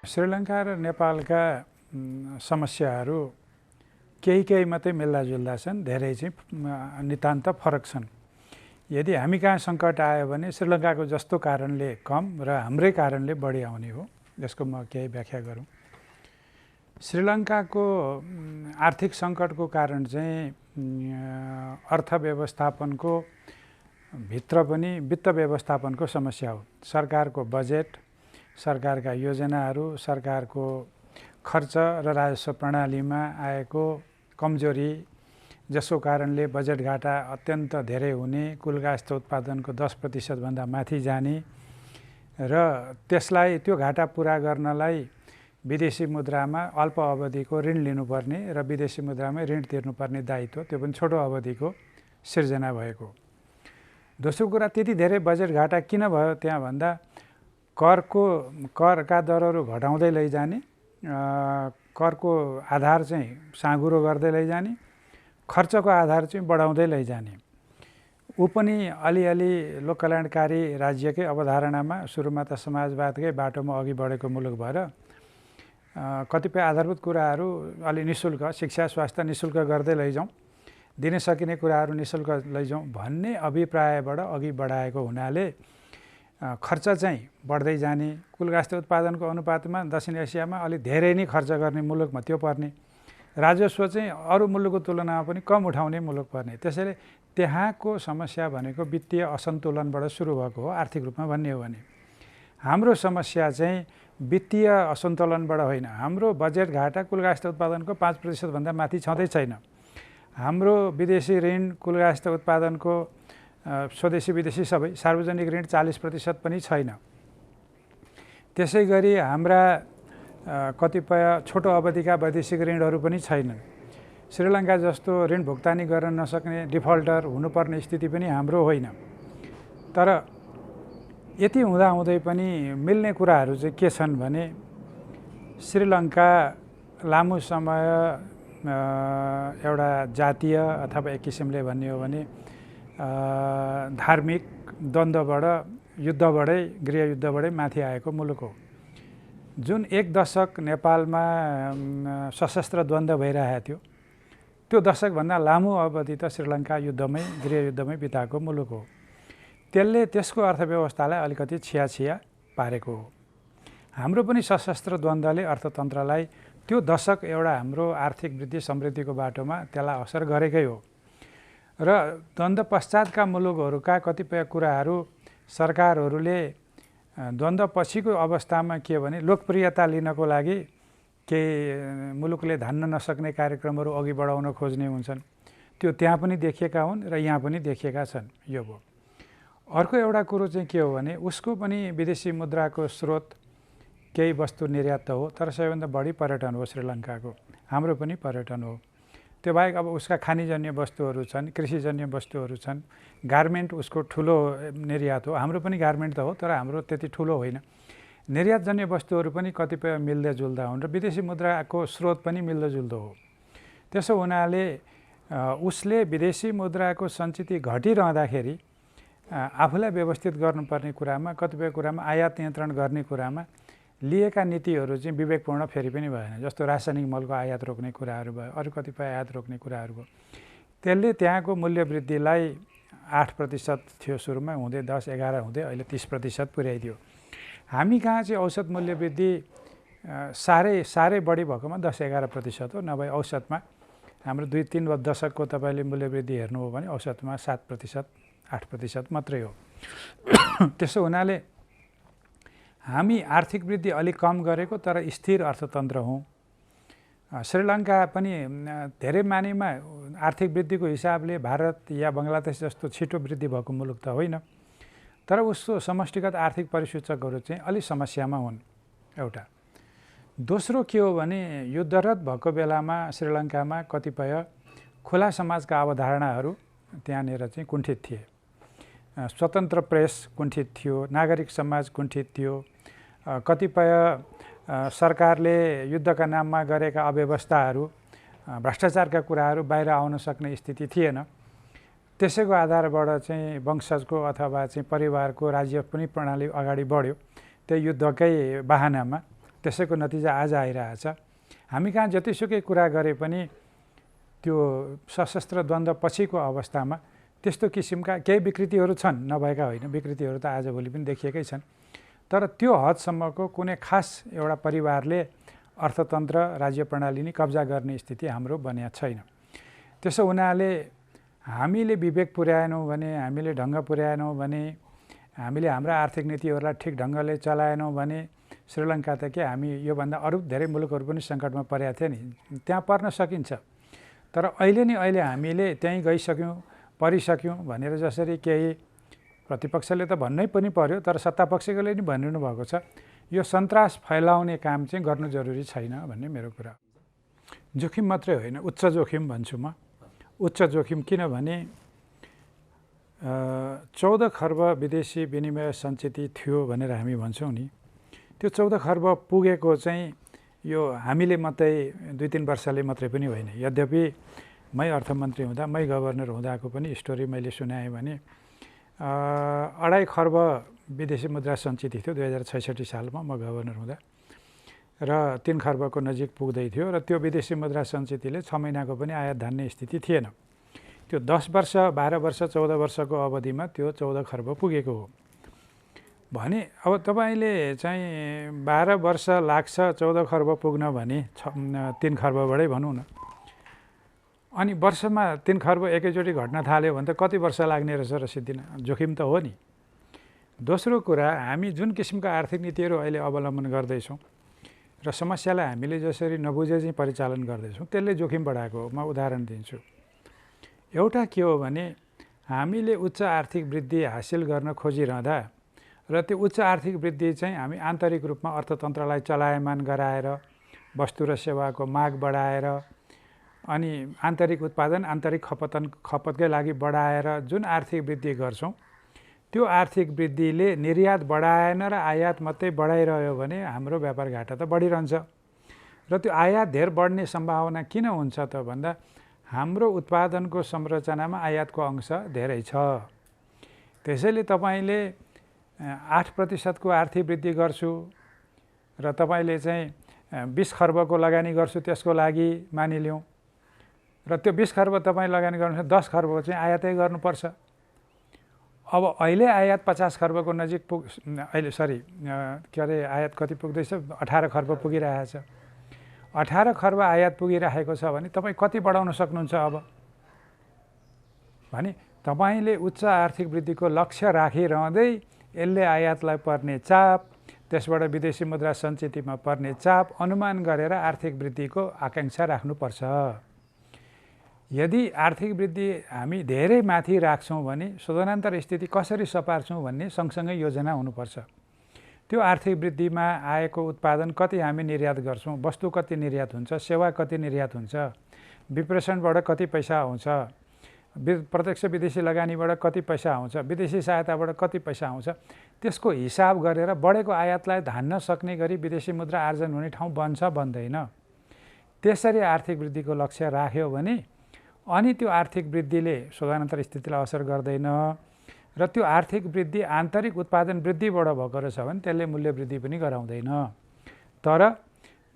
श्रीलङ्का र नेपालका समस्याहरू केही मात्रै मिल्दाजुल्दा छन्, धेरै चाहिँ नितान्त फरक छन्। यदि हामी कहाँ सङ्कट आयो भने श्रीलङ्काको जस्तो कारणले कम र हाम्रै कारणले बढी आउने हो। यसको म केही व्याख्या गरौँ। श्रीलङ्काको आर्थिक सङ्कटको कारण चाहिँ अर्थव्यवस्थापनको भित्र पनि वित्त व्यवस्थापनको समस्या हो। सरकारको बजेट, सरकारका योजनाहरू, सरकारको खर्च र राजस्व प्रणालीमा आएको कमजोरी, जसको कारणले बजेट घाटा अत्यन्त धेरै हुने, कुल गास्थ उत्पादनको 10% भन्दा माथि जाने र त्यसलाई त्यो घाटा पुरा गर्नलाई विदेशी मुद्रामा अल्प अवधिको ऋण लिनुपर्ने र विदेशी मुद्रामै ऋण तिर्नुपर्ने दायित्व, त्यो पनि छोटो अवधिको सिर्जना भएको। दोस्रो कुरा, त्यति धेरै बजेट घाटा किन भयो त्यहाँ भन्दा करका दरहरू घटाउँदै लैजाने, करको आधार चाहिँ साँघुरो गर्दै लैजाने, खर्चको आधार चाहिँ बढाउँदै लैजाने। ऊ पनि अलिअलि लोक कल्याणकारी राज्यकै अवधारणामा सुरुमा त समाजवादकै बाटोमा अघि बढेको मुलुक भएर कतिपय आधारभूत कुराहरू अलि निःशुल्क, शिक्षा स्वास्थ्य निःशुल्क गर्दै लैजाउँ, दिन सकिने कुराहरू निःशुल्क लैजाउँ भन्ने अभिप्रायबाट अघि बढाएको हुनाले खर्च चाहिँ बढ्दै जाने, कुल गास्थ उत्पादनको अनुपातमा दक्षिण एसियामा अलि धेरै नै खर्च गर्ने मुलुकमा त्यो पर्ने, राजस्व चाहिँ अरू मुलुकको तुलनामा पनि कम उठाउने मुलुक पर्ने। त्यसैले त्यहाँको समस्या भनेको वित्तीय असन्तुलनबाट सुरु भएको हो आर्थिक रूपमा भन्ने हो भने। हाम्रो समस्या चाहिँ वित्तीय असन्तुलनबाट होइन। हाम्रो बजेट घाटा कुल गास्थ उत्पादनको 5% भन्दा माथि छँदै छैन। हाम्रो विदेशी ऋण कुल गास्थ उत्पादनको स्वदेशी विदेशी सबै सार्वजनिक ऋण 40% पनि छैन। त्यसै गरी हाम्रा कतिपय छोटो अवधिका वैदेशिक ऋणहरू पनि छैनन्। श्रीलङ्का जस्तो ऋण भुक्तानी गर्न नसक्ने डिफल्टर हुनुपर्ने स्थिति पनि हाम्रो होइन। तर यति हुँदाहुँदै पनि मिल्ने कुराहरू चाहिँ के छन् भने श्रीलङ्का लामो समय एउटा जातीय अथवा एक किसिमले भन्ने हो भने धार्मिक द्वन्द्वबाट, युद्धबाटै, गृहयुद्धबाटै माथि आएको मुलुक हो। जुन एक दशक नेपालमा सशस्त्र द्वन्द्व भइरहेको थियो, त्यो दशकभन्दा लामो अवधि त श्रीलङ्का युद्धमै, गृहयुद्धमै बिताएको मुलुक हो। त्यसले त्यसको अर्थव्यवस्थालाई अलिकति छिया पारेको हो। हाम्रो पनि सशस्त्र द्वन्द्वले अर्थतन्त्रलाई त्यो दशक एउटा हाम्रो आर्थिक वृद्धि समृद्धिको बाटोमा त्यसलाई असर गरेकै हो। र द्वन्द्व पश्चातका मुलुकहरूका कतिपय कुराहरू सरकारहरूले द्वन्द्व पछिको अवस्थामा के भने लोकप्रियता लिनको लागि केही मुलुकले धान्न नसक्ने कार्यक्रमहरू अघि बढाउन खोज्ने हुन्छन्। त्यो त्यहाँ पनि देखिएका हुन् र यहाँ पनि देखिएका छन्। यो हो। अर्को एउटा कुरो चाहिँ के हो भने उसको पनि विदेशी मुद्राको स्रोत केही वस्तु निर्यात त हो, तर सबैभन्दा बढी पर्यटन हो श्रीलङ्काको। हाम्रो पनि पर्यटन हो। त्यो बाहेक अब उसका खानीजन्य वस्तुहरू छन्, कृषिजन्य वस्तुहरू छन्, गार्मेन्ट उसको ठुलो निर्यात हो। हाम्रो पनि गार्मेन्ट त हो, तर हाम्रो त्यति ठुलो होइन। निर्यातजन्य वस्तुहरू पनि कतिपय मिल्दाजुल्दा हुन् र विदेशी मुद्राको स्रोत पनि मिल्दोजुल्दो हो। त्यसो हुनाले उसले विदेशी मुद्राको सञ्चित घटिरहँदाखेरि आफूलाई व्यवस्थित गर्नुपर्ने कुरामा, कतिपय कुरामा आयात नियन्त्रण गर्ने कुरामा लिएका नीतिहरू चाहिँ विवेकपूर्ण फेरि पनि भएन। जस्तो रासायनिक मलको आयात रोक्ने कुराहरू भयो, अरू कतिपय आयात रोक्ने कुराहरू भयो। त्यसले त्यहाँको मूल्य वृद्धिलाई 8% थियो सुरुमा, हुँदै 10-11 हुँदै अहिले 30% पुर्याइदियो। हामी कहाँ चाहिँ औसत मूल्य वृद्धि साह्रै बढी भएकोमा 10-11% हो। नभए औसतमा हाम्रो 2-3 दशकको तपाईँले मूल्य वृद्धि हेर्नु हो भने औसतमा 7%, 8% मात्रै हो। त्यसो हुनाले हामी आर्थिक वृद्धि अलिक कम गरेको तर स्थिर अर्थतन्त्र हौँ। श्रीलङ्का पनि धेरै मानेमा आर्थिक वृद्धिको हिसाबले भारत या बङ्गलादेश जस्तो छिटो वृद्धि भएको मुलुक त होइन, तर उसको समष्टिगत आर्थिक परिसूचकहरू चाहिँ अलि समस्यामा हुन्। एउटा दोस्रो के हो भने युद्धरत भएको बेलामा श्रीलङ्कामा कतिपय खुला समाजका अवधारणाहरू त्यहाँनिर चाहिँ कुण्ठित थिए। स्वतन्त्र प्रेस कुण्ठित थियो, नागरिक समाज कुण्ठित थियो, कतिपय सरकारले युद्धका नाममा गरेका अव्यवस्थाहरू, भ्रष्टाचारका कुराहरू बाहिर आउन सक्ने स्थिति थिएन। त्यसैको आधारबाट चाहिँ वंशजको अथवा चाहिँ परिवारको राज्य पनि प्रणाली अगाडि बढ्यो। त्यही युद्धकै बाहनामा त्यसैको नतिजा आज आइरहेछ। हामी कहाँ जतिसुकै कुरा गरे पनि त्यो सशस्त्र द्वन्द्व पछिको अवस्थामा त्यस्तो किसिमका केही विकृतिहरू छन्, नभएका होइन, विकृतिहरू त आजभोलि पनि देखिएकै छन्। तर त्यो हदसम्मको कुनै खास एउटा परिवारले अर्थतन्त्र राज्य प्रणाली नै कब्जा गर्ने स्थिति हाम्रो बनिया छैन। त्यसो हुनाले हामीले विवेक पुर्याएनौँ भने, हामीले ढङ्ग पुर्याएनौँ भने, हामीले हाम्रा आर्थिक नीतिहरूलाई ठिक ढङ्गले चलाएनौँ भने श्रीलङ्का त के हामी योभन्दा अरू धेरै मुलुकहरू पनि सङ्कटमा परेका थिए नि, त्यहाँ पर्न सकिन्छ। तर अहिले हामीले त्यहीँ गइसक्यौँ, परिसक्यौँ भनेर जसरी केही प्रतिपक्षले त भन्नै पनि पर्यो, तर सत्तापक्षले नि भनिरहनु भएको छ, यो सन्तास फैलाउने काम चाहिँ गर्नु जरुरी छैन भन्ने मेरो कुरा। जोखिम मात्रै होइन, उच्च जोखिम भन्छु म। उच्च जोखिम किनभने 14 खर्ब विदेशी विनिमय सञ्चित थियो भनेर हामी भन्छौँ नि, त्यो 14 खर्ब पुगेको चाहिँ यो हामीले मात्रै 2-3 वर्षले मात्रै पनि होइन। यद्यपि मै अर्थमन्त्री हुँदा, मै गभर्नर हुँदाको पनि स्टोरी मैले सुनाएँ भने 2.5 खर्ब विदेशी मुद्रा सञ्चित थियो 2066 सालमा म गभर्नर हुँदा, र 3 खर्बको नजिक पुग्दै थियो। र त्यो विदेशी मुद्रा सञ्चितले 6 महिनाको पनि आयात धान्ने स्थिति थिएन। त्यो 10 वर्ष, 12 वर्ष, 14 वर्षको अवधिमा त्यो 14 खर्ब पुगेको हो भने अब तपाईँले चाहिँ 12 वर्ष लाग्छ 14 खर्ब पुग्न भने 3 खर्बबाटै भनौँ न, अनि वर्षमा 3 खर्ब एकैचोटि घट्न थाल्यो भने त कति वर्ष लाग्ने रहेछ र सिद्धिन? जोखिम त हो नि। दोस्रो कुरा, हामी जुन किसिमका आर्थिक नीतिहरू अहिले अवलम्बन गर्दैछौँ र समस्यालाई हामीले जसरी नबुझे चाहिँ परिचालन गर्दैछौँ त्यसले जोखिम बढाएको हो। म उदाहरण दिन्छु। एउटा के हो भने हामीले उच्च आर्थिक वृद्धि हासिल गर्न खोजिरहँदा र त्यो उच्च आर्थिक वृद्धि चाहिँ हामी आन्तरिक रूपमा अर्थतन्त्रलाई चलायमान गराएर, वस्तु र सेवाको माग बढाएर, अनि आन्तरिक उत्पादन, आन्तरिक खपतकै लागि बढाएर जुन आर्थिक वृद्धि गर्छौँ, त्यो आर्थिक वृद्धिले निर्यात बढाएन र आयात मात्रै बढाइरह्यो भने हाम्रो व्यापार घाटा त बढिरहन्छ। र त्यो आयात धेर बढ्ने सम्भावना किन हुन्छ त भन्दा हाम्रो उत्पादनको संरचनामा आयातको अंश धेरै छ। त्यसैले तपाईँले 8% आर्थिक वृद्धि गर्छु र तपाईँले चाहिँ 20 खर्बको लगानी गर्छु, त्यसको लागि मानिलिउँ, र त्यो 20 खर्ब तपाईँ लगानी गर्नु 10 खर्ब चाहिँ आयातै गर्नुपर्छ। अब अहिले आयात 50 खर्बको नजिक अहिले के अरे आयात कति पुग्दैछ? 18 खर्ब पुगिरहेको छ। 18 खर्ब आयात पुगिरहेको छ भने तपाईँ कति बढाउन सक्नुहुन्छ? अब भने तपाईँले उच्च आर्थिक वृद्धिको लक्ष्य राखिरहँदै यसले आयातलाई पर्ने चाप, त्यसबाट विदेशी मुद्रा सञ्चितमा पर्ने चाप अनुमान गरेर आर्थिक वृद्धिको आकाङ्क्षा राख्नुपर्छ। यदि आर्थिक वृद्धि हामी धेरै माथि राख्छौँ भने शोधनान्तर स्थिति कसरी सपार्छौँ भन्ने सँगसँगै योजना हुनुपर्छ। त्यो आर्थिक वृद्धिमा आएको उत्पादन कति हामी निर्यात गर्छौँ, वस्तु कति निर्यात हुन्छ, सेवा कति निर्यात हुन्छ, विप्रेषणबाट कति पैसा आउँछ, प्रत्यक्ष विदेशी लगानीबाट कति पैसा आउँछ, विदेशी सहायताबाट कति पैसा आउँछ, त्यसको हिसाब गरेर बढेको आयातलाई धान्न सक्ने गरी विदेशी मुद्रा आर्जन हुने ठाउँ बन्छ बन्दैन, त्यसरी आर्थिक वृद्धिको लक्ष्य राख्यो भने अनि त्यो आर्थिक वृद्धिले शोधनान्तर स्थितिलाई असर गर्दैन र त्यो आर्थिक वृद्धि आन्तरिक उत्पादन वृद्धिबाट भएको रहेछ भने त्यसले मूल्य वृद्धि पनि गराउँदैन। तर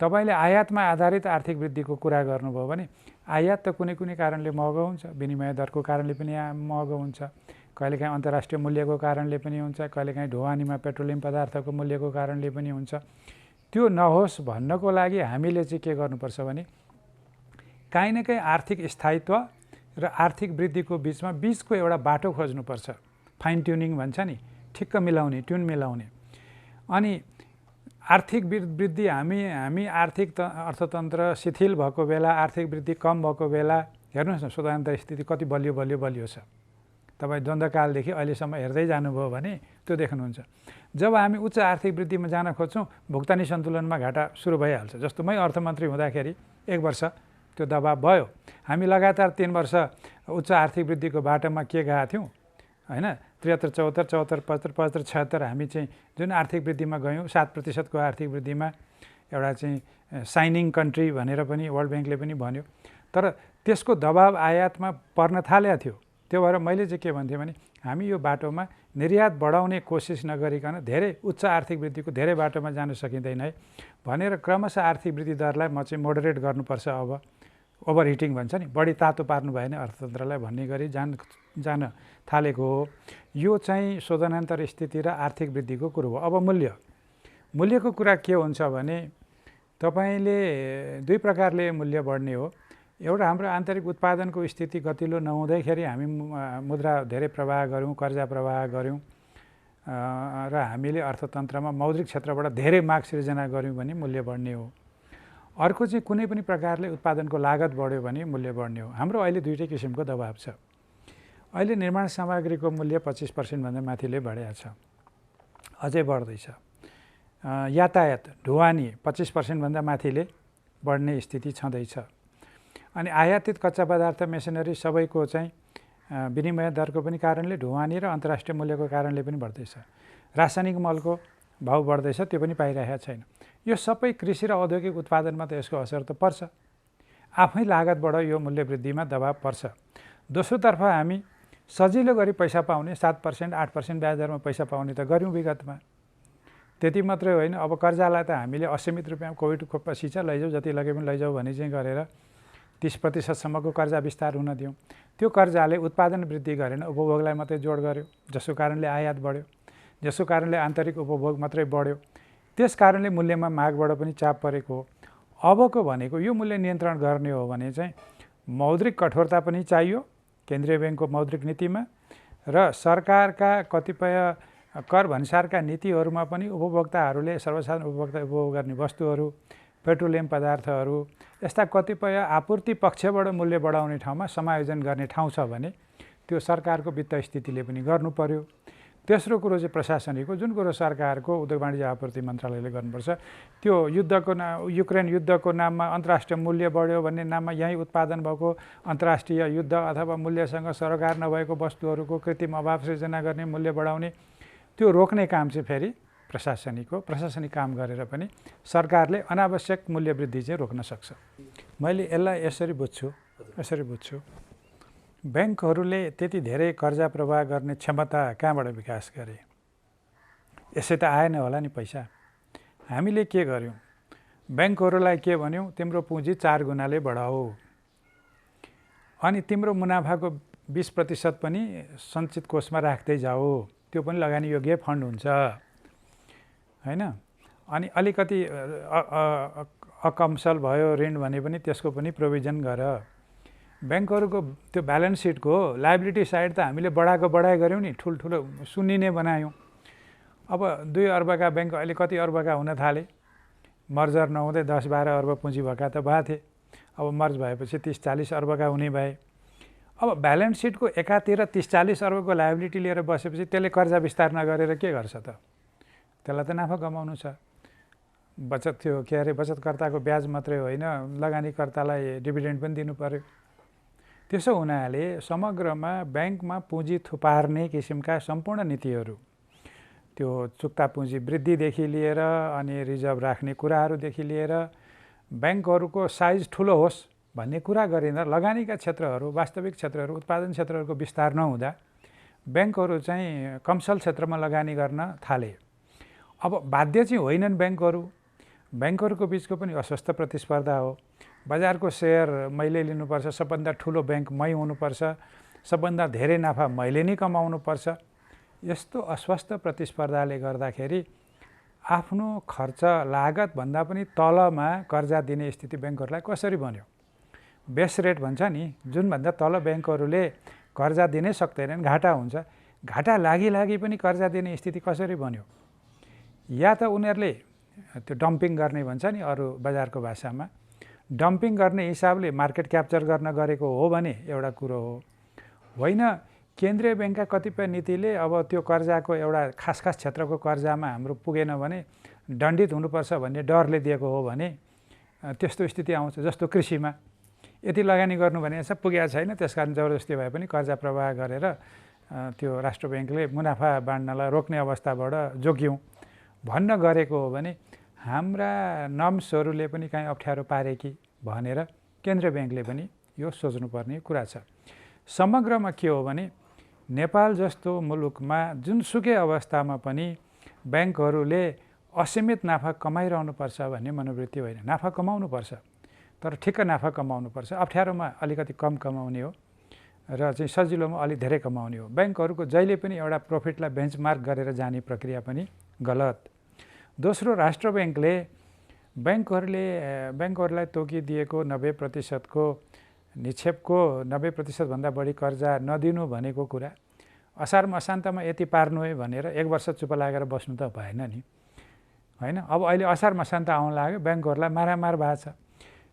तपाईँले आयातमा आधारित आर्थिक वृद्धिको कुरा गर्नुभयो भने आयात त कुनै कुनै कारणले महँगो हुन्छ, विनिमय दरको कारणले पनि महँगो हुन्छ, कहिलेकाहीँ अन्तर्राष्ट्रिय मूल्यको कारणले पनि हुन्छ, कहिलेकाहीँ ढुवानीमा पेट्रोलियम पदार्थको मूल्यको कारणले पनि हुन्छ। त्यो नहोस् भन्नको लागि हामीले चाहिँ के गर्नुपर्छ भने काहीँ न काहीँ आर्थिक स्थायित्व र आर्थिक वृद्धिको बिचको एउटा बाटो खोज्नुपर्छ। फाइन ट्युनिङ भन्छ नि, ठिक्क मिलाउने, ट्युन मिलाउने। अनि आर्थिक वृद्धि हामी आर्थिक अर्थतन्त्र शिथिल भएको बेला, आर्थिक वृद्धि कम भएको बेला हेर्नुहोस् न शोधनान्तर स्थिति कति बलियो छ। तपाईँ द्वन्द्वकालदेखि अहिलेसम्म हेर्दै जानुभयो भने त्यो देख्नुहुन्छ। जब हामी उच्च आर्थिक वृद्धिमा जान खोज्छौँ भुक्तानी सन्तुलनमा घाटा सुरु भइहाल्छ। जस्तो मै अर्थमन्त्री हुँदाखेरि 1 वर्ष त्यो दबाब भयो, हामी लगातार 3 वर्ष उच्च आर्थिक वृद्धिको बाटोमा के गएका थियौँ होइन, 73, 74, 75, 75, 76 हामी चाहिँ जुन आर्थिक वृद्धिमा गयौँ 7% को आर्थिक वृद्धिमा एउटा चाहिँ साइनिङ कन्ट्री भनेर पनि वर्ल्ड ब्याङ्कले पनि भन्यो। तर त्यसको दबाब आयातमा पर्न थालेको थियो। त्यो भएर मैले चाहिँ के भन्थेँ भने हामी यो बाटोमा निर्यात बढाउने कोसिस नगरिकन धेरै उच्च आर्थिक वृद्धिको धेरै बाटोमा जान सकिँदैन है भनेर क्रमशः आर्थिक वृद्धि दरलाई म चाहिँ मोडरेट गर्नुपर्छ। अब ओभरहिटिङ भन्छ नि, बढी तातो पार्नु भएन अर्थतन्त्रलाई भन्ने गरी जान थालेको हो। यो चाहिँ शोधनान्तर स्थिति र आर्थिक वृद्धिको कुरो हो। अब मूल्यको कुरा के हुन्छ भने तपाईँले दुई प्रकारले मूल्य बढ्ने हो। एउटा हाम्रो आन्तरिक उत्पादनको स्थिति गतिलो नहुँदैखेरि हामी मुद्रा धेरै प्रवाह गऱ्यौँ, कर्जा प्रवाह गऱ्यौँ र हामीले अर्थतन्त्रमा मौद्रिक क्षेत्रबाट धेरै माग सिर्जना गऱ्यौँ भने मूल्य बढ्ने हो। अर्को चाहिँ कुनै पनि प्रकारले उत्पादनको लागत बढ्यो भने मूल्य बढ्ने हो। हाम्रो अहिले दुईटै किसिमको दबाब छ। अहिले निर्माण सामग्रीको मूल्य 25% भन्दा माथिले बढेको छ, अझै बढ्दैछ। यातायात ढुवानी 25% भन्दा माथिले बढ्ने स्थिति छँदैछ। अनि आयातित कच्चा पदार्थ मेसिनरी सबैको चाहिँ विनिमय दरको पनि कारणले ढुवानी र अन्तर्राष्ट्रिय मूल्यको कारणले पनि बढ्दैछ। रासायनिक मलको भाउ बढ्दैछ, त्यो पनि पाइरहेको छैन। यो सबै कृषि र औद्योगिक उत्पादनमा त यसको असर त पर्छ। आफै लागतबाट यो मूल्य वृद्धिमा दबाब पर्छ। दोस्रोतर्फ हामी सजिलो गरी पैसा पाउने 7% 8% ब्याज दरमा पैसा पाउने त गऱ्यौँ विगतमा। त्यति मात्रै होइन, अब कर्जालाई त हामीले असीमित रूपमा कोभिडको पछि चाहिँ लैजाऊ, जति लगे पनि लैजाऊ भने चाहिँ गरेर 30% कर्जा विस्तार हुन दियौँ। त्यो कर्जाले उत्पादन वृद्धि गरेन, उपभोगलाई मात्रै जोड गर्यो, जसको कारणले आयात बढ्यो, जसको कारणले आन्तरिक उपभोग मात्रै बढ्यो। त्यस कारणले मूल्यमा मागबाट पनि चाप परेको हो। अबको भनेको यो मूल्य नियन्त्रण गर्ने हो भने चाहिँ मौद्रिक कठोरता पनि चाहियो केन्द्रीय ब्याङ्कको मौद्रिक नीतिमा, र सरकारका कतिपय कर भन्सारका नीतिहरूमा पनि उपभोक्ताहरूले सर्वसाधारण उपभोक्ता उपभोग गर्ने वस्तुहरू, पेट्रोलियम पदार्थहरू यस्ता कतिपय आपूर्ति पक्षबाट मूल्य बढाउने ठाउँमा समायोजन गर्ने ठाउँ छ भने त्यो सरकारको वित्त स्थितिले पनि गर्नु पर्यो। तेस्रो कुरो चाहिँ प्रशासनिक हो, जुन कुरो सरकारको उद्योग वाणिज्य आपूर्ति मन्त्रालयले गर्नुपर्छ। त्यो युक्रेन युद्धको नाममा अन्तर्राष्ट्रिय मूल्य बढ्यो भन्ने नाममा यहीँ उत्पादन भएको अन्तर्राष्ट्रिय युद्ध अथवा मूल्यसँग सरोकार नभएको वस्तुहरूको कृत्रिम अभाव सृजना गर्ने, मूल्य बढाउने, त्यो रोक्ने काम चाहिँ फेरि प्रशासनिक हो। प्रशासनिक काम गरेर पनि सरकारले अनावश्यक मूल्य वृद्धि चाहिँ रोक्न सक्छ। मैले यसलाई यसरी बुझ्छु, ब्याङ्कहरूले त्यति धेरै कर्जा प्रवाह गर्ने क्षमता कहाँबाट विकास गरे? यसै त आएन होला नि पैसा। हामीले के गर्यौँ? ब्याङ्कहरूलाई के भन्यौँ? तिम्रो पुँजी 4 गुणाले बढाऊ, अनि तिम्रो मुनाफाको 20% पनि सञ्चित कोषमा राख्दै जाऊ, त्यो पनि लगानी योग्य फन्ड हुन्छ हैन। अनि अलिकति अकमसल भयो ऋण भने पनि त्यसको पनि प्रोभिजन गर। ब्याङ्कहरूको त्यो ब्यालेन्स सिटको लायबिलिटी साइड त हामीले बढाइ गऱ्यौँ नि, ठुल्ठुलो सुन्निने बनायौँ। अब 2 अर्बका ब्याङ्क अहिले कति अर्बका हुन थाले? मर्जर नहुँदै 10-12 अर्ब पुँजी भएका त भए थिए, अब मर्ज भएपछि 30-40 अर्बका हुने भए। अब ब्यालेन्स सिटको एकातिर 30-40 अर्बको लायबिलिटी लिएर बसेपछि त्यसले कर्जा विस्तार नगरेर के गर्छ त? त्यसलाई त नाफा कमाउनु छ। बचतकर्ताको ब्याज मात्रै होइन, लगानीकर्तालाई डिभिडेन्ड पनि दिनु पर्यो। त्यसो हुनाले समग्रमा ब्याङ्कमा पुँजी थुपार्ने किसिमका सम्पूर्ण नीतिहरू, त्यो चुक्ता पुँजी वृद्धिदेखि लिएर अनि रिजर्भ राख्ने कुराहरूदेखि लिएर ब्याङ्कहरूको साइज ठुलो होस् भन्ने कुरा गरिँदा लगानीका क्षेत्रहरू, वास्तविक क्षेत्रहरू, उत्पादन क्षेत्रहरूको विस्तार नहुँदा ब्याङ्कहरू चाहिँ कमर्सियल क्षेत्रमा लगानी गर्न थाले। अब बाध्य चाहिँ होइनन् ब्याङ्कहरूको बिचको पनि अस्वस्थ प्रतिस्पर्धा हो। बजारको सेयर मैले लिनुपर्छ, सबभन्दा ठुलो ब्याङ्क मै हुनुपर्छ, सबभन्दा धेरै नाफा मैले नै कमाउनुपर्छ। यस्तो अस्वस्थ प्रतिस्पर्धाले गर्दाखेरि आफ्नो खर्च लागतभन्दा पनि तलमा कर्जा दिने स्थिति ब्याङ्कहरूलाई कसरी बन्यो? बेस रेट भन्छ नि, जुनभन्दा तल ब्याङ्कहरूले कर्जा दिनै सक्दैनन्, घाटा हुन्छ। घाटा लागि पनि कर्जा दिने स्थिति कसरी बन्यो? या त उनीहरूले त्यो डम्पिङ गर्ने भन्छ नि अरू बजारको भाषामा, डम्पिङ गर्ने हिसाबले मार्केट क्याप्चर गर्न गरेको हो भने एउटा कुरो हो। होइन, केन्द्रीय ब्याङ्कका कतिपय नीतिले अब त्यो कर्जाको एउटा खास क्षेत्रको कर्जामा हाम्रो पुगेन भने दण्डित हुनुपर्छ भन्ने डरले दिएको हो भने त्यस्तो स्थिति आउँछ। जस्तो कृषिमा यति लगानी गर्नु भने सब पुगेको छैन, त्यसकारण जबरजस्ती भए पनि कर्जा प्रवाह गरेर त्यो राष्ट्र ब्याङ्कले मुनाफा बाँड्नलाई रोक्ने अवस्थाबाट जोग्यौँ भन्न गरेको हो भने हाम्रा नर्म्सहरूले पनि काहीँ अप्ठ्यारो पारे कि भनेर केन्द्रीय ब्याङ्कले पनि यो सोच्नुपर्ने कुरा छ। समग्रमा के हो भने नेपाल जस्तो मुलुकमा जुनसुकै अवस्थामा पनि ब्याङ्कहरूले असीमित नाफा कमाइरहनुपर्छ भन्ने मनोवृत्ति होइन। नाफा कमाउनुपर्छ, तर ठिक्क नाफा कमाउनुपर्छ। अप्ठ्यारोमा अलिकति कम कमाउने हो र चाहिँ सजिलोमा अलिक धेरै कमाउने हो। ब्याङ्कहरूको जहिले पनि एउटा प्रफिटलाई बेन्चमार्क गरेर जाने प्रक्रिया पनि गलत। दोस्रो, राष्ट्र ब्याङ्कहरूलाई तोकिदिएको 90%को निक्षेपको 90%भन्दा बढी कर्जा नदिनु भनेको कुरा असार मसान्तमा यति पार्नु है भनेर 1 वर्ष चुप लागेर बस्नु त भएन नि, होइन। अब अहिले असार मसान्त आउन लाग्यो, ब्याङ्कहरूलाई मारामार भएको छ।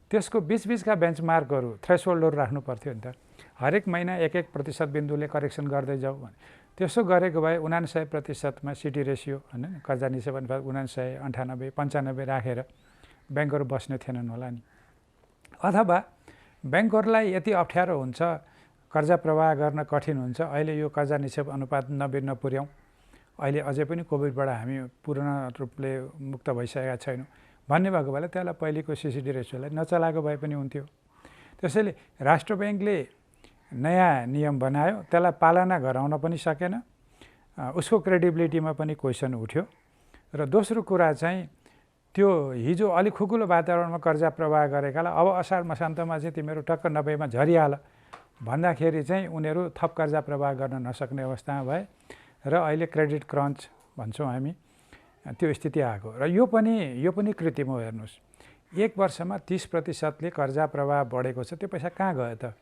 त्यसको बिचबिचका बेन्चमार्कहरू, थ्रेसहोल्डहरू राख्नु पर्थ्यो नि त। हरेक महिना 1-1 प्रतिशत बिन्दुले करेक्सन गर्दै जाऊ भने त्यसो गरेको भए 99%मा सिटी रेसियो, होइन, कर्जा निक्षेप अनुपात 99, 98, 95 राखेर ब्याङ्कहरू बस्ने थिएनन् होला नि। अथवा ब्याङ्कहरूलाई यति अप्ठ्यारो हुन्छ, कर्जा प्रवाह गर्न कठिन हुन्छ, अहिले यो कर्जा निक्षेप अनुपात 90 नपुर्याउँ, अहिले अझै पनि कोभिडबाट हामी पूर्ण रूपले मुक्त भइसकेका छैनौँ भन्ने भएको भए त्यसलाई पहिलेको सिसिडी रेसियोलाई नचलाएको भए पनि हुन्थ्यो। त्यसैले राष्ट्र ब्याङ्कले नयाँ नियम बनायो, त्यसलाई पालना गराउन पनि सकेन, उसको क्रेडिबिलिटीमा पनि क्वेसन उठ्यो। र दोस्रो कुरा चाहिँ त्यो हिजो अलिक खुकुलो वातावरणमा कर्जा प्रवाह गरेकालाई अब असार मसान्तमा चाहिँ तिमीहरू टक्क 90मा झरिहाल भन्दाखेरि चाहिँ उनीहरू थप कर्जा प्रवाह गर्न नसक्ने अवस्थामा भए र अहिले क्रेडिट क्रन्च भन्छौँ हामी, त्यो स्थिति आएको। र यो पनि कृत्रिम हो। हेर्नुहोस्, 1 वर्षमा 30%ले कर्जा प्रवाह बढेको छ, त्यो पैसा कहाँ गयो त?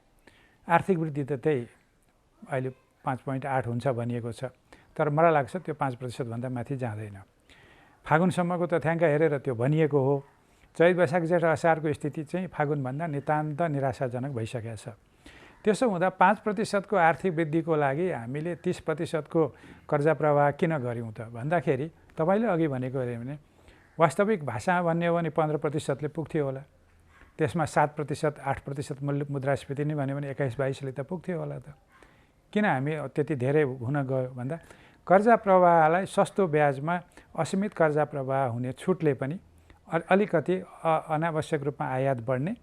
आर्थिक वृद्धि त त्यही अहिले 5.8 हुन्छ भनिएको छ, तर मलाई लाग्छ त्यो 5% भन्दा माथि जाँदैन। फागुनसम्मको तथ्याङ्क हेरेर त्यो भनिएको हो। चैत वैशाख जेठ असारको स्थिति चाहिँ फागुनभन्दा नितान्त निराशाजनक भइसकेको छ। त्यसो हुँदा 5%को आर्थिक वृद्धिको लागि हामीले 30%को कर्जा प्रवाह किन गऱ्यौँ त भन्दाखेरि तपाईँले अघि भनेको हेऱ्यो भने वास्तविक भाषामा भन्ने हो भने 15%ले पुग्थ्यो होला, त्यसमा 7%, 8% मुद्रास्फीति नै भन्यो भने 21-22ले त पुग्थ्यो होला त। किन हामी त्यति धेरै हुन गयो भन्दा कर्जा प्रवाहलाई सस्तो ब्याजमा असीमित कर्जा प्रवाह हुने छुटले पनि अलिकति अनावश्यक रूपमा आयात बढ्ने,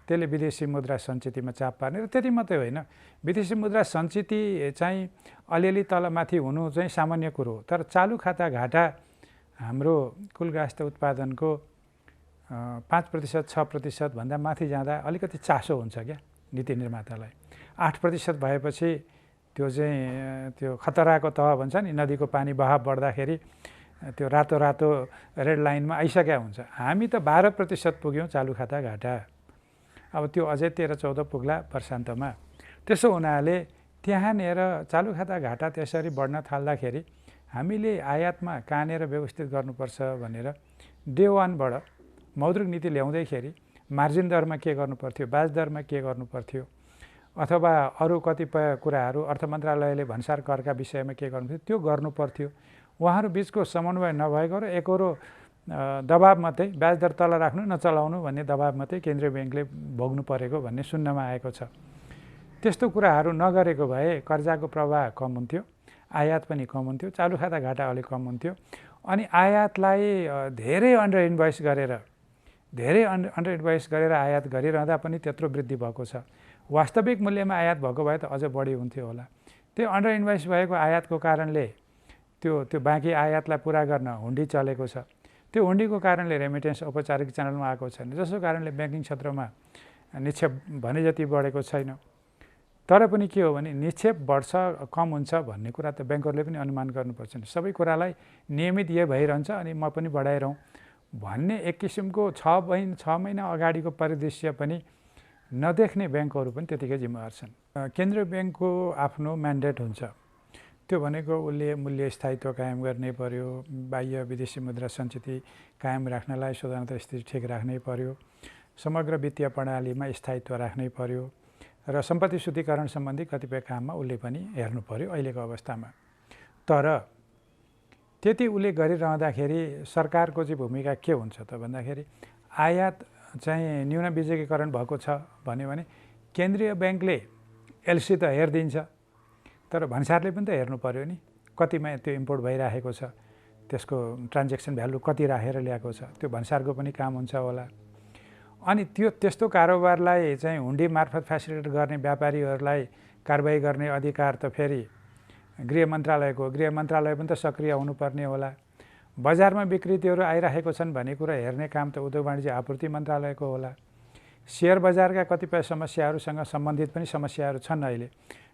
त्यसले विदेशी मुद्रा सञ्चितमा चाप पार्ने। र त्यति मात्रै होइन, विदेशी मुद्रा सञ्चित चाहिँ अलिअलि तलमाथि हुनु चाहिँ सामान्य कुरो हो, तर चालु खाता घाटा हाम्रो कुल गास्थ उत्पादनको 5%, 6% भन्दा माथि जाँदा अलिकति चासो हुन्छ क्या नीति निर्मातालाई। 8% भएपछि त्यो चाहिँ त्यो खतराको तह भन्छ नि, नदीको पानी बहाव बढ्दाखेरि त्यो रातो रातो रेड लाइनमा आइसकेका हुन्छ। हामी त 12% पुग्यौँ चालु खाता घाटा, अब त्यो अझै 13-14 पुग्ला वर्षान्तमा। त्यसो हुनाले त्यहाँनिर चालु खाता घाटा त्यसरी बढ्न थाल्दाखेरि हामीले आयातमा कहाँनिर व्यवस्थित गर्नुपर्छ भनेर डे 1बाट मौद्रिक नीति ल्याउँदैखेरि मार्जिन दरमा के गर्नुपर्थ्यो, ब्याज दरमा के गर्नुपर्थ्यो, अथवा अरू कतिपय कुराहरू अर्थ मन्त्रालयले भन्सार करका विषयमा के गर्नुपर्थ्यो त्यो गर्नुपर्थ्यो। उहाँहरू बिचको समन्वय नभएको र एकरो दबाब मात्रै, ब्याज दर तल राख्नु नचलाउनु भन्ने दबाब मात्रै केन्द्रीय ब्याङ्कले भोग्नु परेको भन्ने सुन्नमा आएको छ। त्यस्तो कुराहरू नगरेको भए कर्जाको प्रवाह कम हुन्थ्यो, आयात पनि कम हुन्थ्यो, चालु खाता घाटा अलिक कम हुन्थ्यो। अनि आयातलाई धेरै अन्डर इन्भोइस गरेर आयात गरिरहँदा पनि त्यत्रो वृद्धि भएको छ। वास्तविक मूल्यमा आयात भएको भए त अझ बढी हुन्थ्यो होला। त्यो अन्डर इन्भोइस भएको आयातको कारणले त्यो बाँकी आयातलाई पुरा गर्न हुन्डी चलेको छ। त्यो हुन्डीको कारणले रेमिटेन्स औपचारिक च्यानलमा आएको छैन, जसको कारणले ब्याङ्किङ क्षेत्रमा निक्षेप भने जति बढेको छैन। तर पनि के हो भने निक्षेप बढ्छ कम हुन्छ भन्ने कुरा त ब्याङ्करले पनि अनुमान गर्नुपर्छ नि। सबै कुरालाई नियमित यही भइरहन्छ अनि म पनि बढाइरहँ भन्ने एक किसिमको 6 महिना अगाडिको परिदृश्य पनि नदेख्ने ब्याङ्कहरू पनि त्यतिकै जिम्मेवार छन्। केन्द्रीय ब्याङ्कको आफ्नो म्यान्डेट हुन्छ, त्यो भनेको उसले मूल्य स्थायित्व कायम गर्नै पर्यो, बाह्य विदेशी मुद्रा सञ्चित कायम राख्नलाई स्वतन्त्र स्थिति ठिक राख्नै पर्यो, समग्र वित्तीय प्रणालीमा स्थायित्व राख्नै पर्यो र सम्पत्ति शुद्धिकरण सम्बन्धी कतिपय काममा उसले पनि हेर्नु पर्यो अहिलेको अवस्थामा। तर त्यति उसले गरिरहँदाखेरि सरकारको चाहिँ भूमिका के हुन्छ त भन्दाखेरि आयात चाहिँ न्यून विवेकीकरण भएको छ भन्यो भने केन्द्रीय ब्याङ्कले एलसी त हेरिदिन्छ, तर भन्सारले पनि त हेर्नु पर्यो नि कतिमा त्यो इम्पोर्ट भइराखेको छ, त्यसको ट्रान्जेक्सन भ्यालु कति राखेर ल्याएको छ, त्यो भन्सारको पनि काम हुन्छ होला। अनि त्यस्तो कारोबारलाई चाहिँ हुन्डी मार्फत फेसिलिटेट गर्ने व्यापारीहरूलाई कारबाही गर्ने अधिकार त फेरि गृह मन्त्रालय पनि त सक्रिय हुनुपर्ने होला। बजारमा विकृतिहरू आइरहेको छन् भन्ने कुरा हेर्ने काम त उद्योग वाणिज्य आपूर्ति मन्त्रालयको होला। सेयर बजारका कतिपय समस्याहरूसँग सम्बन्धित पनि समस्याहरू छन् अहिले,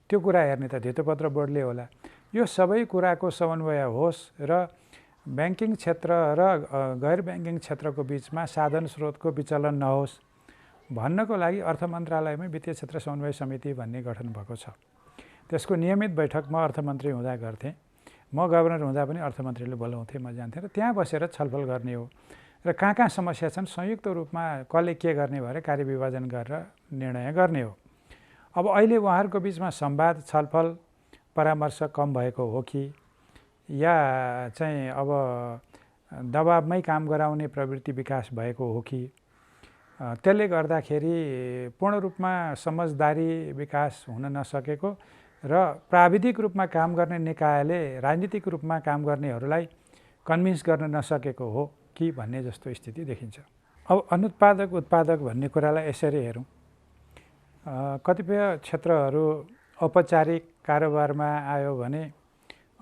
त्यो कुरा हेर्ने त धितोपत्र बोर्डले होला। यो सबै कुराको समन्वय होस् र ब्याङ्किङ क्षेत्र र गैर ब्याङ्किङ क्षेत्रको बिचमा साधन स्रोतको विचलन नहोस् भन्नको लागि अर्थ मन्त्रालयमै वित्तीय क्षेत्र समन्वय समिति भन्ने गठन भएको छ। त्यसको नियमित बैठक म अर्थमन्त्री हुँदा गर्थेँ। म गभर्नर हुँदा पनि अर्थमन्त्रीले बोलाउँथे, म जान्थेँ र त्यहाँ बसेर छलफल गर्ने हो र कहाँ समस्या छन् संयुक्त रूपमा कसले के गर्ने भएर कार्यविभाजन गरेर निर्णय गर्ने हो। अब अहिले उहाँहरूको बिचमा संवाद, छलफल, परामर्श कम भएको हो कि या चाहिँ अब दबाबमै काम गराउने प्रवृत्ति विकास भएको हो कि त्यसले गर्दाखेरि पूर्ण रूपमा समझदारी विकास हुन नसकेको र प्राविधिक रूपमा काम गर्ने निकायले राजनीतिक रूपमा काम गर्नेहरूलाई कन्भिन्स गर्न नसकेको हो कि भन्ने जस्तो स्थिति देखिन्छ। अब अनुत्पादक उत्पादक भन्ने कुरालाई यसरी हेरौँ। कतिपय क्षेत्रहरू औपचारिक कारोबारमा आयो भने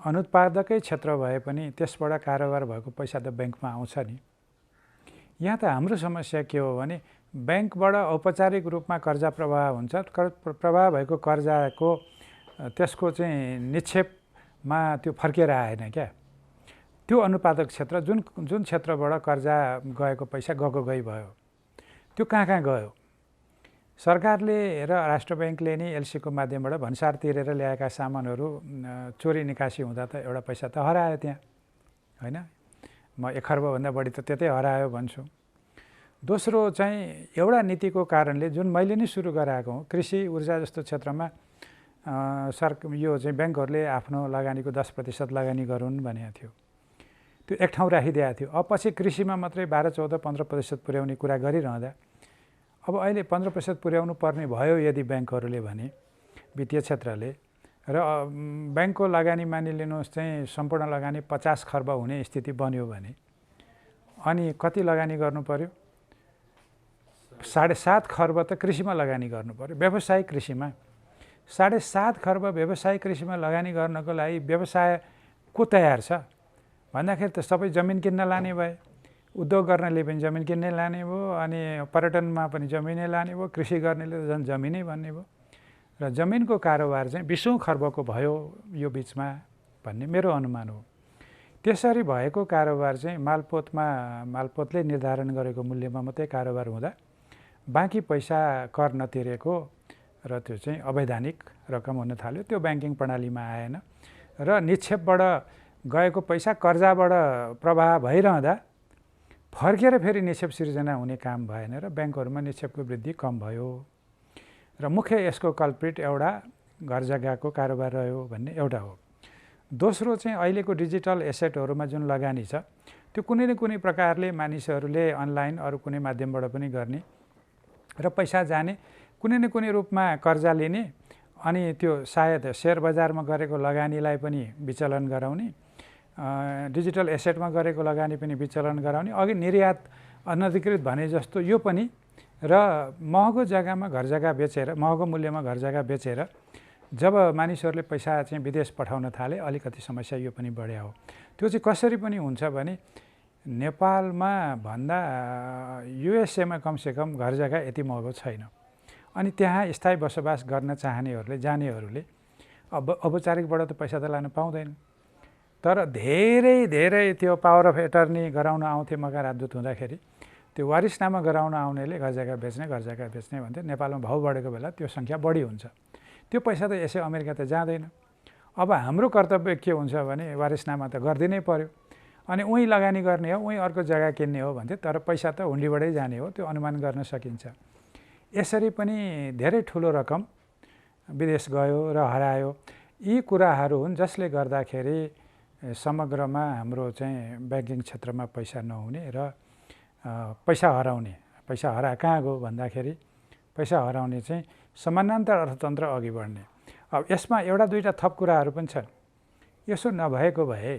अनुत्पादकै क्षेत्र भए पनि त्यसबाट कारोबार भएको पैसा त ब्याङ्कमा आउँछ नि। यहाँ त हाम्रो समस्या के हो भने ब्याङ्कबाट औपचारिक रूपमा कर्जा प्रवाह हुन्छ, प्रवाह भएको कर्जाको त्यसको चाहिँ निक्षेपमा त्यो फर्केर आएन क्या। त्यो अनुत्पादक क्षेत्र जुन क्षेत्रबाट कर्जा गएको पैसा गई भयो, त्यो कहाँ गयो? सरकारले र राष्ट्र ब्याङ्कले नै एलसीको माध्यमबाट भन्सार तिरेर ल्याएका सामानहरू चोरी निकासी हुँदा त एउटा पैसा त हरायो त्यहाँ, होइन? म 1 खर्बभन्दा बढी त त्यतै हरायो भन्छु। दोस्रो चाहिँ एउटा नीतिको कारणले जुन मैले नै सुरु गराएको हुँ, कृषि ऊर्जा जस्तो क्षेत्रमा यो चाहिँ ब्याङ्कहरूले आफ्नो लगानीको 10% लगानी गरून् भनेको थियो। त्यो एक ठाउँ राखिदिएको थियो। अब पछि कृषिमा मात्रै 12, 14, 15% पुर्याउने कुरा गरिरहँदा अब अहिले 15% पुर्याउनु पर्ने भयो यदि ब्याङ्कहरूले भने वित्तीय क्षेत्रले र ब्याङ्कको लगानी मानिलिनुहोस् चाहिँ सम्पूर्ण लगानी 50 खर्ब हुने स्थिति बन्यो भने अनि कति लगानी गर्नु पर्यो? 7.5 खर्ब त कृषिमा लगानी गर्नु पर्यो, व्यावसायिक कृषिमा। 7.5 खर्ब व्यावसायिक कृषिमा लगानी गर्नको लागि व्यवसाय को तयार छ भन्दाखेरि त सबै जमिन किन्न लाने भए, उद्योग गर्नेले पनि जमिन किन्ने लाने भयो, अनि पर्यटनमा पनि जमिनै लाने भयो, कृषि गर्नेले त झन् जमिनै भन्ने भयो र जमिनको कारोबार चाहिँ 20औं खर्बको भयो यो बिचमा भन्ने मेरो अनुमान हो। त्यसरी भएको कारोबार चाहिँ मालपोतले निर्धारण गरेको मूल्यमा मात्रै कारोबार हुँदा बाँकी पैसा कर नतिरेको र त्यो चाहिँ अवैधानिक रकम हुन थाल्यो। त्यो ब्याङ्किङ प्रणालीमा आएन र निक्षेपबाट गएको पैसा कर्जाबाट प्रवाह भइरहँदा फर्केर फेरि निक्षेप सिर्जना हुने काम भएन र ब्याङ्कहरूमा निक्षेपको वृद्धि कम भयो र मुख्य यसको कल्प्रिट एउटा घर जग्गाको कारोबार रह्यो भन्ने एउटा हो। दोस्रो चाहिँ अहिलेको डिजिटल एसेटहरूमा जुन लगानी छ त्यो कुनै न कुनै प्रकारले मानिसहरूले अनलाइन अरू कुनै माध्यमबाट पनि गर्ने र पैसा जाने, कुनै न कुनै रूपमा कर्जा लिने, अनि त्यो सायद सेयर बजारमा गरेको लगानीलाई पनि विचलन गराउने, डिजिटल एसेटमा गरेको लगानी पनि विचलन गराउने, अघि निर्यात अनधिकृत भने जस्तो यो पनि, र महँगो जग्गामा घर जग्गा बेचेर, महँगो मूल्यमा घर जग्गा बेचेर जब मानिसहरूले पैसा चाहिँ विदेश पठाउन थाले अलिकति समस्या यो पनि बढ्या हो। त्यो चाहिँ कसरी पनि हुन्छ भने नेपालमा भन्दा युएसएमा कमसेकम घर जग्गा यति महँगो छैन, अनि त्यहाँ स्थायी बसोबास गर्न चाहनेहरूले जानेहरूले अब औपचारिकबाट त पैसा त लान पाउँदैन। तर धेरै त्यो पावर अफ एटर्नी गराउन आउँथे मका राजदूत हुँदाखेरि, त्यो वारिसनामा गराउन आउनेले घर जग्गा बेच्ने भन्थे। नेपालमा भाउ बढेको बेला त्यो सङ्ख्या बढी हुन्छ। त्यो पैसा त यसै अमेरिका त जाँदैन। अब हाम्रो कर्तव्य के हुन्छ भने वारिसनामा त गरिदिनै पर्यो, अनि उहीँ लगानी गर्ने हो, उहीँ अर्को जग्गा किन्ने हो भन्थे, तर पैसा त हुन्डीबाटै जाने हो, त्यो अनुमान गर्न सकिन्छ। यसरी पनि धेरै ठुलो रकम विदेश गयो र हरायो। यी कुराहरू हुन् जसले गर्दाखेरि समग्रमा हाम्रो चाहिँ ब्याङ्किङ क्षेत्रमा पैसा नहुने र पैसा हराउने, पैसा कहाँ गयो भन्दाखेरि पैसा हराउने चाहिँ समानान्तर अर्थतन्त्र अघि बढ्ने। अब यसमा एउटा दुईवटा थप कुराहरू पनि छन्। यसो नभएको भए,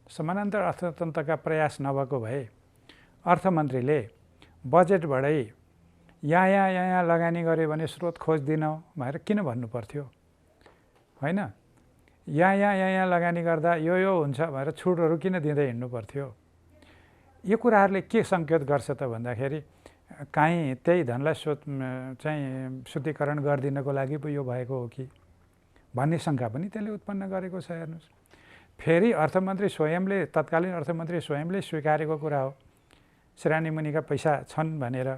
समानान्तर अर्थतन्त्रका प्रयास नभएको भए अर्थमन्त्रीले बजेटबाटै यहाँ लगानी गऱ्यो भने स्रोत खोज्दिन भनेर किन भन्नु पर्थ्यो? होइन, यहाँ लगानी गर्दा यो हुन्छ भनेर छुटहरू किन दिँदै हिँड्नु पर्थ्यो? यो कुराहरूले के सङ्केत गर्छ त भन्दाखेरि काहीँ त्यही धनलाई चाहिँ शुद्धिकरण गरिदिनको लागि पो यो भएको हो कि भन्ने शङ्का पनि त्यसले उत्पन्न गरेको छ। हेर्नुहोस्, फेरि अर्थमन्त्री स्वयंले, तत्कालीन अर्थमन्त्री स्वयंले स्वीकारेको कुरा हो। सिरानी मुनिका पैसा छन् भनेर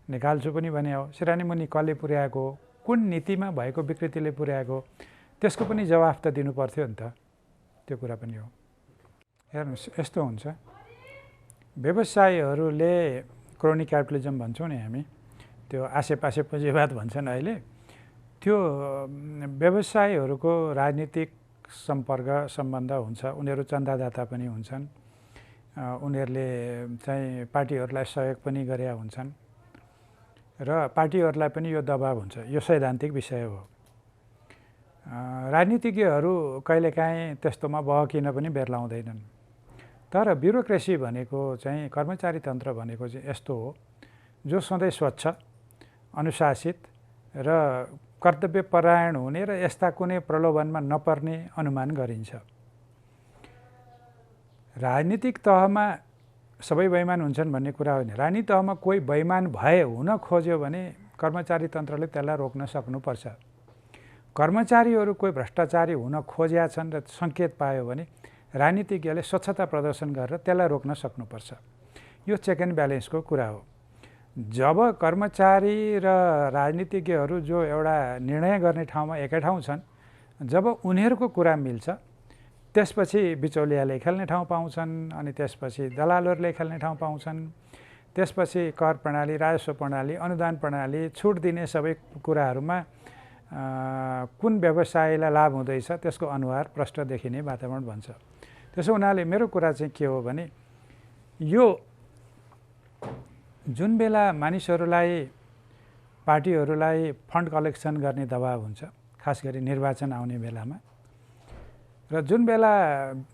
निकाल्छु पनि भने हो। सिरानी मुनि कसले पुर्याएको हो, कुन नीतिमा भएको विकृतिले पुर्याएको हो, त्यसको पनि जवाफ त दिनु पर्थ्यो नि त। त्यो कुरा पनि हो। हेर्नुहोस्, यस्तो हुन्छ, व्यवसायीहरूले क्रोनी क्यापिटलिजम भन्छौँ नि हामी, त्यो आसेपासे पुँजीवाद भन्छन् अहिले, त्यो व्यवसायीहरूको राजनीतिक सम्पर्क सम्बन्ध हुन्छ। उनीहरू चन्दादाता पनि हुन्छन्, उनीहरूले चाहिँ पार्टीहरूलाई सहयोग पनि गरेका हुन्छन् र पार्टीहरूलाई पनि यो दबाब हुन्छ। यो सैद्धान्तिक विषय हो। राजनीतिज्ञहरू कहिलेकाहीँ त्यस्तोमा बहकिन पनि बेर लाउँदैनन्। तर ब्युरोक्रेसी भनेको चाहिँ, कर्मचारी तन्त्र भनेको चाहिँ यस्तो हो जो सधैँ स्वच्छ, अनुशासित र कर्तव्यपरायण हुने र यस्ता कुनै प्रलोभनमा नपर्ने अनुमान गरिन्छ। राजनीतिक तहमा सबै बैमान हुन्छन् भन्ने कुरा होइन। राजनीतिक तहमा कोही बैमान हुन खोज्यो भने कर्मचारी तन्त्रले त्यसलाई रोक्न सक्नुपर्छ। कर्मचारीहरू कोही भ्रष्टाचारी हुन खोजेका छन् र सङ्केत पायो भने राजनीतिज्ञले स्वच्छता प्रदर्शन गरेर त्यसलाई रोक्न सक्नुपर्छ। यो चेक एन्ड ब्यालेन्सको कुरा हो। जब कर्मचारी र राजनीतिज्ञहरू जो एउटा निर्णय गर्ने ठाउँमा एकै ठाउँ छन्, जब उनीहरूको कुरा मिल्छ, त्यसपछि बिचौलियाले खेल्ने ठाउँ पाउँछन्, अनि त्यसपछि दलालहरूले खेल्ने ठाउँ पाउँछन्, त्यसपछि कर प्रणाली, राजस्व प्रणाली, अनुदान प्रणाली, छुट दिने सबै कुराहरूमा कुन व्यवसायलाई लाभ हुँदैछ त्यसको अनुहार प्रष्ट देखिने वातावरण बन्छ। त्यसो हुनाले मेरो कुरा चाहिँ के हो भने, यो जुन बेला मानिसहरूलाई, पार्टीहरूलाई फन्ड कलेक्सन गर्ने दबाब हुन्छ, खास गरी निर्वाचन आउने बेलामा, र जुन बेला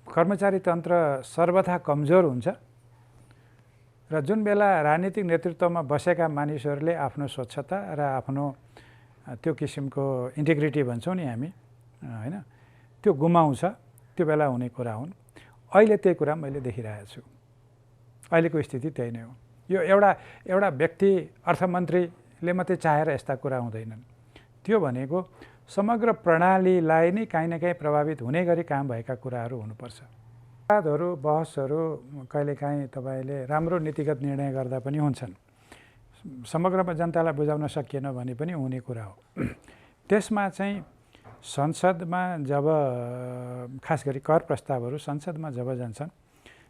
कर्मचारी तन्त्र सर्वथा कमजोर हुन्छ र जुन बेला राजनीतिक नेतृत्वमा बसेका मानिसहरूले आफ्नो स्वच्छता र आफ्नो त्यो किसिमको इन्टिग्रिटी भन्छौँ नि हामी, होइन, त्यो गुमाउँछ, त्यो बेला हुने कुरा हुन्। अहिले त्यही कुरा मैले देखिरहेको छु। अहिलेको स्थिति त्यही नै हो। यो एउटा व्यक्ति अर्थमन्त्रीले मात्रै चाहेर यस्ता कुरा हुँदैनन्। त्यो भनेको समग्र प्रणालीलाई नै काहीँ न काहीँ प्रभावित हुने गरी काम भएका कुराहरू हुनुपर्छ। विवादहरू, बहसहरू कहिलेकाहीँ तपाईँले राम्रो नीतिगत निर्णय गर्दा पनि हुन्छन्। समग्रमा जनतालाई बुझाउन सकिएन भने पनि हुने कुरा हो। त्यसमा चाहिँ संसदमा जब खास गरी कर प्रस्तावहरू संसदमा जब जान्छन्,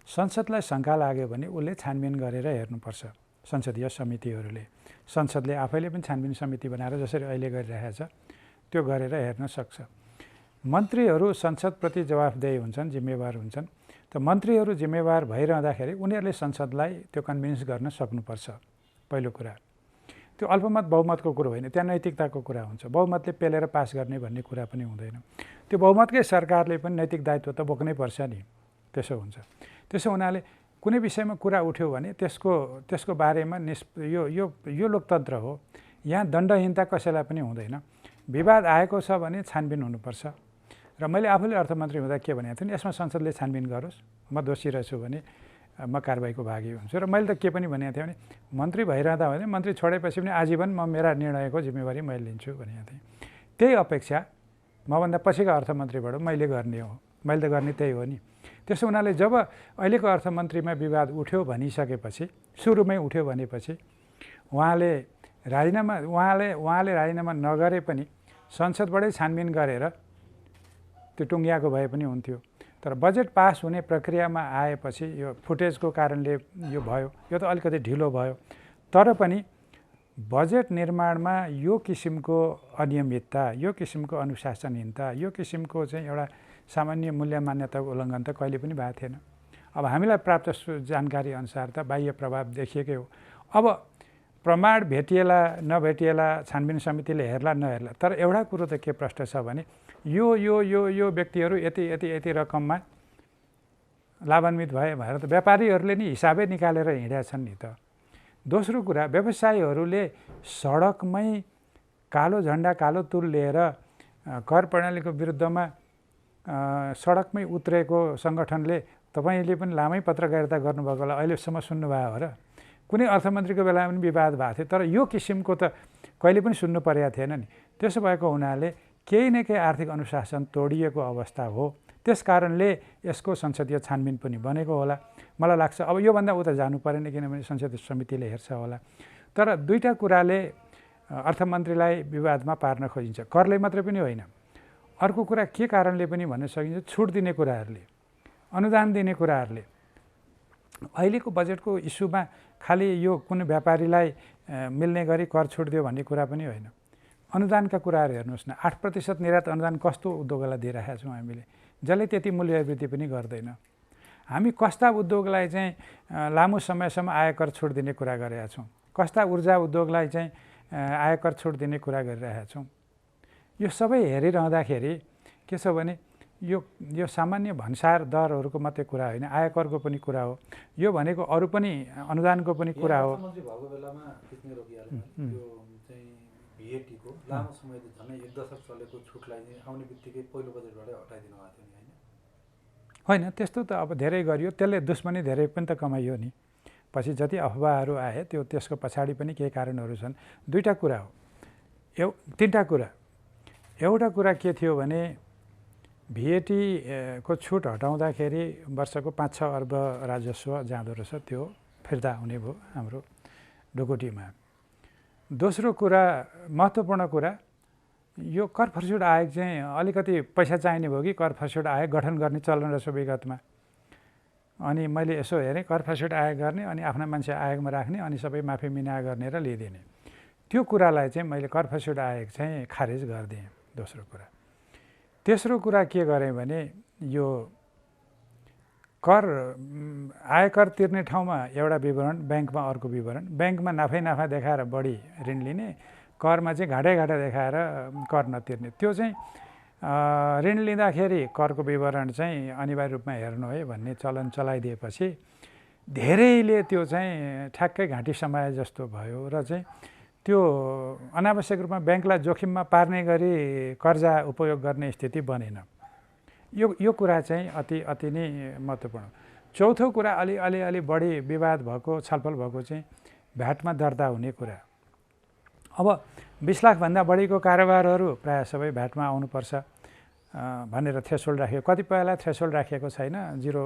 संसदलाई शङ्का लाग्यो भने उसले छानबिन गरेर हेर्नुपर्छ। संसदीय समितिहरूले, संसदले आफैले पनि छानबिन समिति बनाएर जसरी अहिले गरिरहेछ त्यो गरेर हेर्न सक्छ। मन्त्रीहरू संसदप्रति जवाफदेही हुन्छन्, जिम्मेवार हुन्छन्। त मन्त्रीहरू जिम्मेवार भइरहँदाखेरि उनीहरूले संसदलाई त्यो कन्भिन्स गर्न सक्नुपर्छ। पहिलो कुरा त्यो अल्पमत बहुमतको कुरो होइन, त्यहाँ नैतिकताको कुरा हुन्छ। बहुमतले पेलेर पास गर्ने भन्ने कुरा पनि हुँदैन। त्यो बहुमतकै सरकारले पनि नैतिक दायित्व त बोक्नै पर्छ नि। त्यसो हुन्छ। त्यसो हुनाले कुनै विषयमा कुरा उठ्यो भने त्यसको बारेमा यो लोकतन्त्र हो। यहाँ दण्डहीनता कसैलाई पनि हुँदैन। विवाद आएको छ भने छानबिन हुनुपर्छ। र मैले आफूले अर्थमन्त्री हुँदा के भनेको थिएँ, यसमा संसदले छानबिन गरोस्, म दोषी रहेछु भने म कारबाहीको भागी हुन्छु। र मैले त के पनि भनेको थिएँ भने, मन्त्री भइरहँदा भने मन्त्री छोडेपछि पनि आजीवन म मेरा निर्णयको जिम्मेवारी मैले लिन्छु भनेको थिएँ। त्यही अपेक्षा मभन्दा पछिका अर्थमन्त्रीबाट मैले गर्ने हो। मैले त गर्ने त्यही हो नि। त्यसो हुनाले जब अहिलेको अर्थमन्त्रीमा विवाद उठ्यो भनिसकेपछि, सुरुमै उठ्यो भनेपछि उहाँले राजीनामा नगरे पनि संसदबाटै छानबिन गरेर त्यो टुङ्गियाको भए पनि हुन्थ्यो। तर बजेट पास हुने प्रक्रियामा आएपछि यो फुटेजको कारणले यो भयो। यो त अलिकति ढिलो भयो। तर पनि बजेट निर्माणमा यो किसिमको अनियमितता, यो किसिमको अनुशासनहीनता, यो किसिमको चाहिँ एउटा सामान्य मूल्य मान्यताको उल्लङ्घन त कहिले पनि भएको थिएन। अब हामीलाई प्राप्त जानकारी अनुसार त बाह्य प्रभाव देखिएकै हो। अब प्रमाण भेटिएला नभेटिएला छानबिन समितिले हेर्ला नहेर्ला, तर एउटा कुरो त के प्रश्न छ भने यो व्यक्तिहरू यति रकममा लाभान्वित भए भनेर त व्यापारीहरूले नि हिसाबै निकालेर हिँडेका छन् नि त। दोस्रो कुरा, व्यवसायीहरूले सडकमै कालो झन्डा कालो तुल लिएर कर प्रणालीको विरुद्धमा सडकमै उत्रेको सङ्गठनले तपाईँले पनि लामै पत्रकारिता गर्नुभएको होला, अहिलेसम्म सुन्नुभयो हो र? कुनै अर्थमन्त्रीको बेलामा पनि विवाद भएको थियो, तर यो किसिमको त कहिले पनि सुन्नु परेको थिएन नि। त्यसो भएको हुनाले केही न केही आर्थिक अनुशासन तोडिएको अवस्था हो। त्यस कारणले यसको संसदीय छानबिन पनि बनेको होला। मलाई लाग्छ अब योभन्दा उता जानु परेन, किनभने संसदीय समितिले हेर्छ होला। तर दुईवटा कुराले अर्थमन्त्रीलाई विवादमा पार्न खोजिन्छ। करले मात्रै पनि होइन, अर्को कुरा के कारणले पनि भन्न सकिन्छ, छुट दिने कुराहरूले, अनुदान दिने कुराहरूले। अहिलेको बजेटको इस्युमा खालि यो कुनै व्यापारीलाई मिल्ने गरी कर छुट दियो भन्ने कुरा पनि होइन। अनुदानका कुराहरू हेर्नुहोस् न, 8% निर्यात अनुदान कस्तो उद्योगलाई दिइरहेका छौँ हामीले, जसले त्यति मूल्य वृद्धि पनि गर्दैन। हामी कस्ता उद्योगलाई चाहिँ लामो समयसम्म आयकर छुट दिने कुरा गरेका छौँ, कस्ता ऊर्जा उद्योगलाई चाहिँ आयकर छुट दिने कुरा गरिरहेका छौँ। यो सबै हेरिरहँदाखेरि के छ भने यो सामान्य भन्सार दरहरूको मात्रै कुरा होइन, आयकरको पनि कुरा हो। यो भनेको अरू पनि अनुदानको पनि कुरा हो। भएको बेलामा भीएटीको लामो समयदेखि झन्डै 1 दशक चलेको छुटलाई आउने बित्तिकै पहिलो बजेटबाटै हटाइदिनु भएको थियो नि, होइन? त्यस्तो त अब धेरै गरियो, त्यसले दुश्मनी धेरै पनि त कमाइयो नि। पछि जति अफवाहहरू आए त्यसको पछाडि पनि केही कारणहरू छन्। दुईवटा कुरा हो, तिनवटा कुरा। एउटा कुरा के थियो भने भीएटीको छुट हटाउँदाखेरि वर्षको 5-6 अर्ब राजस्व जाँदो रहेछ, त्यो फिर्ता हुने भयो हाम्रो ढुकुटीमा। दोस्रो कुरा, महत्त्वपूर्ण कुरा, यो कर फर्स्युट आयोग चाहिँ अलिकति पैसा चाहिने भयो कि कर फर्स्युट आयोग गठन गर्ने चलन रहेछ विगतमा। अनि मैले यसो हेरेँ, कर फर्स्युट आयोग गर्ने, अनि आफ्ना मान्छे आयोगमा राख्ने, अनि सबै माफी मिना गर्ने र लिइदिने। त्यो कुरालाई चाहिँ मैले कर फर्स्युट आयोग चाहिँ खारेज गरिदिएँ, दोस्रो कुरा। तेस्रो कुरा के गरेँ भने यो आयकर तिर्ने ठाउँमा एउटा विवरण, ब्याङ्कमा अर्को विवरण। ब्याङ्कमा नाफा देखाएर बढी ऋण लिने, करमा चाहिँ घाटा देखाएर कर नतिर्ने। त्यो चाहिँ ऋण लिँदाखेरि करको विवरण चाहिँ अनिवार्य रूपमा हेर्नु है भन्ने चलन चलाइदिएपछि धेरैले त्यो चाहिँ ठ्याक्कै घाँटी समाए जस्तो भयो र चाहिँ त्यो अनावश्यक रूपमा ब्याङ्कलाई जोखिममा पार्ने गरी कर्जा उपयोग गर्ने स्थिति बनेन। यो कुरा चाहिँ अति नै महत्त्वपूर्ण। चौथो कुरा, अलि बढी विवाद भएको, छलफल भएको चाहिँ भ्याटमा दर्ता हुने कुरा। अब 20 लाखभन्दा बढीको कारोबारहरू प्रायः सबै भ्याटमा आउनुपर्छ भनेर थ्रेसोल्ड राखियो। कतिपयलाई थ्रेसोल्ड राखिएको छैन, 0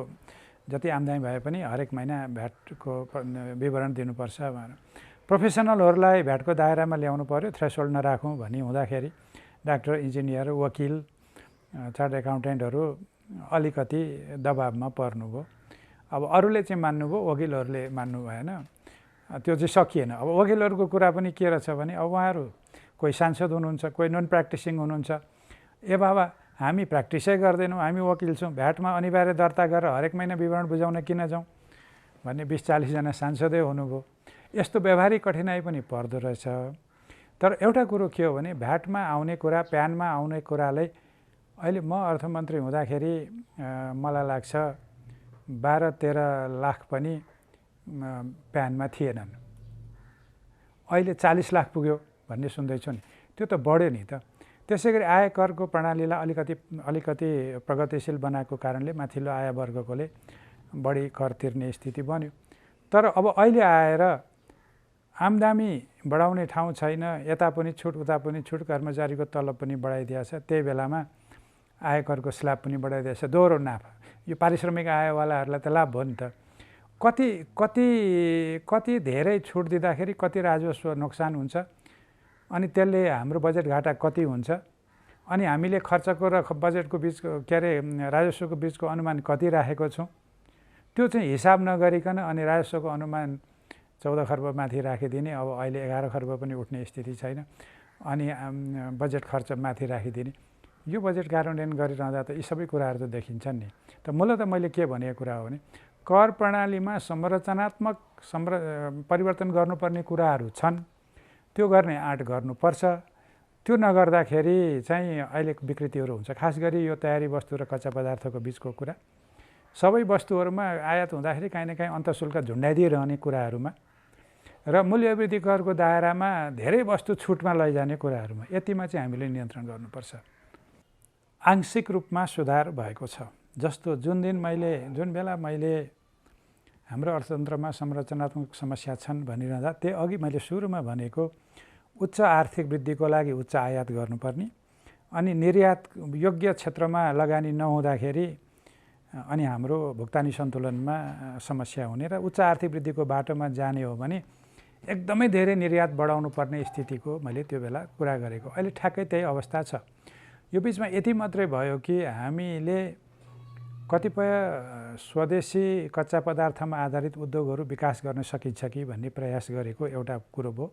जति आम्दानी भए पनि हरेक महिना भ्याटको विवरण दिनुपर्छ भनेर। प्रोफेसनलहरूलाई भ्याटको दायरामा ल्याउनु पर्यो, थ्रेसोल्ड नराखौँ भन्ने हुँदाखेरि डाक्टर, इन्जिनियर, वकिल, चार्ट एकाउन्टेन्टहरू अलिकति दबाबमा पर्नुभयो। अब अरूले चाहिँ मान्नुभयो, वकिलहरूले मान्नु भएन, त्यो चाहिँ सकिएन। अब वकिलहरूको कुरा पनि के रहेछ भने अब उहाँहरू कोही सांसद हुनुहुन्छ, कोही नन प्र्याक्टिसिङ हुनुहुन्छ। ए बाबा, हामी प्र्याक्टिसै गर्दैनौँ, हामी वकिल छौँ, भ्याटमा अनिवार्य दर्ता गरेर हरेक महिना विवरण बुझाउन किन जाउँ भन्ने 20-40 जना सांसदै हुनुभयो। यस्तो व्यावहारिक कठिनाइ पनि पर्दो रहेछ। तर एउटा कुरो के हो भने भ्याटमा आउने कुरा, प्यानमा आउने कुराले अहिले म अर्थमन्त्री हुँदाखेरि मलाई लाग्छ 12-13 लाख पनि प्यानमा थिएनन्। अहिले 40 लाख पुग्यो भन्ने सुन्दैछु नि, त्यो त बढ्यो नि त। त्यसै गरी आयकरको प्रणालीलाई अलिकति प्रगतिशील बनाएको कारणले माथिल्लो आय वर्गकोले बढी कर तिर्ने स्थिति बन्यो। तर अब अहिले आएर आम्दानी बढाउने ठाउँ छैन, यता पनि छुट उता पनि छुट, कर्मचारीको तलब पनि बढाइदिएछ, त्यही बेलामा आयकरको स्ल्याब पनि बढाइदिएछ, दोहोरो नाफा। यो पारिश्रमिक आयवालाहरूलाई त लाभ भयो नि त। कति धेरै छुट दिँदाखेरि कति राजस्व नोक्सान हुन्छ, अनि त्यसले हाम्रो बजेट घाटा कति हुन्छ, अनि हामीले खर्चको र बजेटको बिचको राजस्वको बिचको अनुमान कति राखेको छौँ, त्यो चाहिँ हिसाब नगरिकन अनि राजस्वको अनुमान 14 खर्ब माथि राखिदिने। अब अहिले 11 खर्ब पनि उठ्ने स्थिति छैन, अनि बजेट खर्च माथि राखिदिने। यो बजेट कार्यान्वयन गरिरहँदा त यी सबै कुराहरू त देखिन्छन् नि। त मूलतः मैले के भनेको कुरा हो भने कर प्रणालीमा संरचनात्मक परिवर्तन गर्नुपर्ने कुराहरू छन्, त्यो गर्ने आँट गर्नुपर्छ। त्यो नगर्दाखेरि चाहिँ अहिले विकृतिहरू हुन्छ। खास गरी यो तयारी वस्तु र कच्चा पदार्थको बिचको कुरा, सबै वस्तुहरूमा आयात हुँदाखेरि काहीँ न काहीँ अन्तःशुल्क झुन्डाइदिइरहने कुराहरूमा र मूल्यवृद्धि करको दायरामा धेरै वस्तु छुटमा लैजाने कुराहरूमा, यतिमा चाहिँ हामीले नियन्त्रण गर्नुपर्छ। आंशिक रूपमा सुधार भएको छ। जस्तो जुन बेला मैले हाम्रो अर्थतन्त्रमा संरचनात्मक समस्या छन् भनिरहँदा त्यही अघि मैले सुरुमा भनेको उच्च आर्थिक वृद्धिको लागि उच्च आयात गर्नुपर्ने अनि निर्यात योग्य क्षेत्रमा लगानी नहुँदाखेरि अनि हाम्रो भुक्तानी सन्तुलनमा समस्या हुने र उच्च आर्थिक वृद्धिको बाटोमा जाने हो भने एकदमै धेरै निर्यात बढाउनु पर्ने स्थितिको मैले त्यो बेला कुरा गरेको। अहिले ठ्याक्कै त्यही अवस्था छ। यो बिचमा यति मात्रै भयो कि हामीले कतिपय स्वदेशी कच्चा पदार्थमा आधारित उद्योगहरू विकास गर्न सकिन्छ कि भन्ने प्रयास गरेको एउटा कुरो भयो।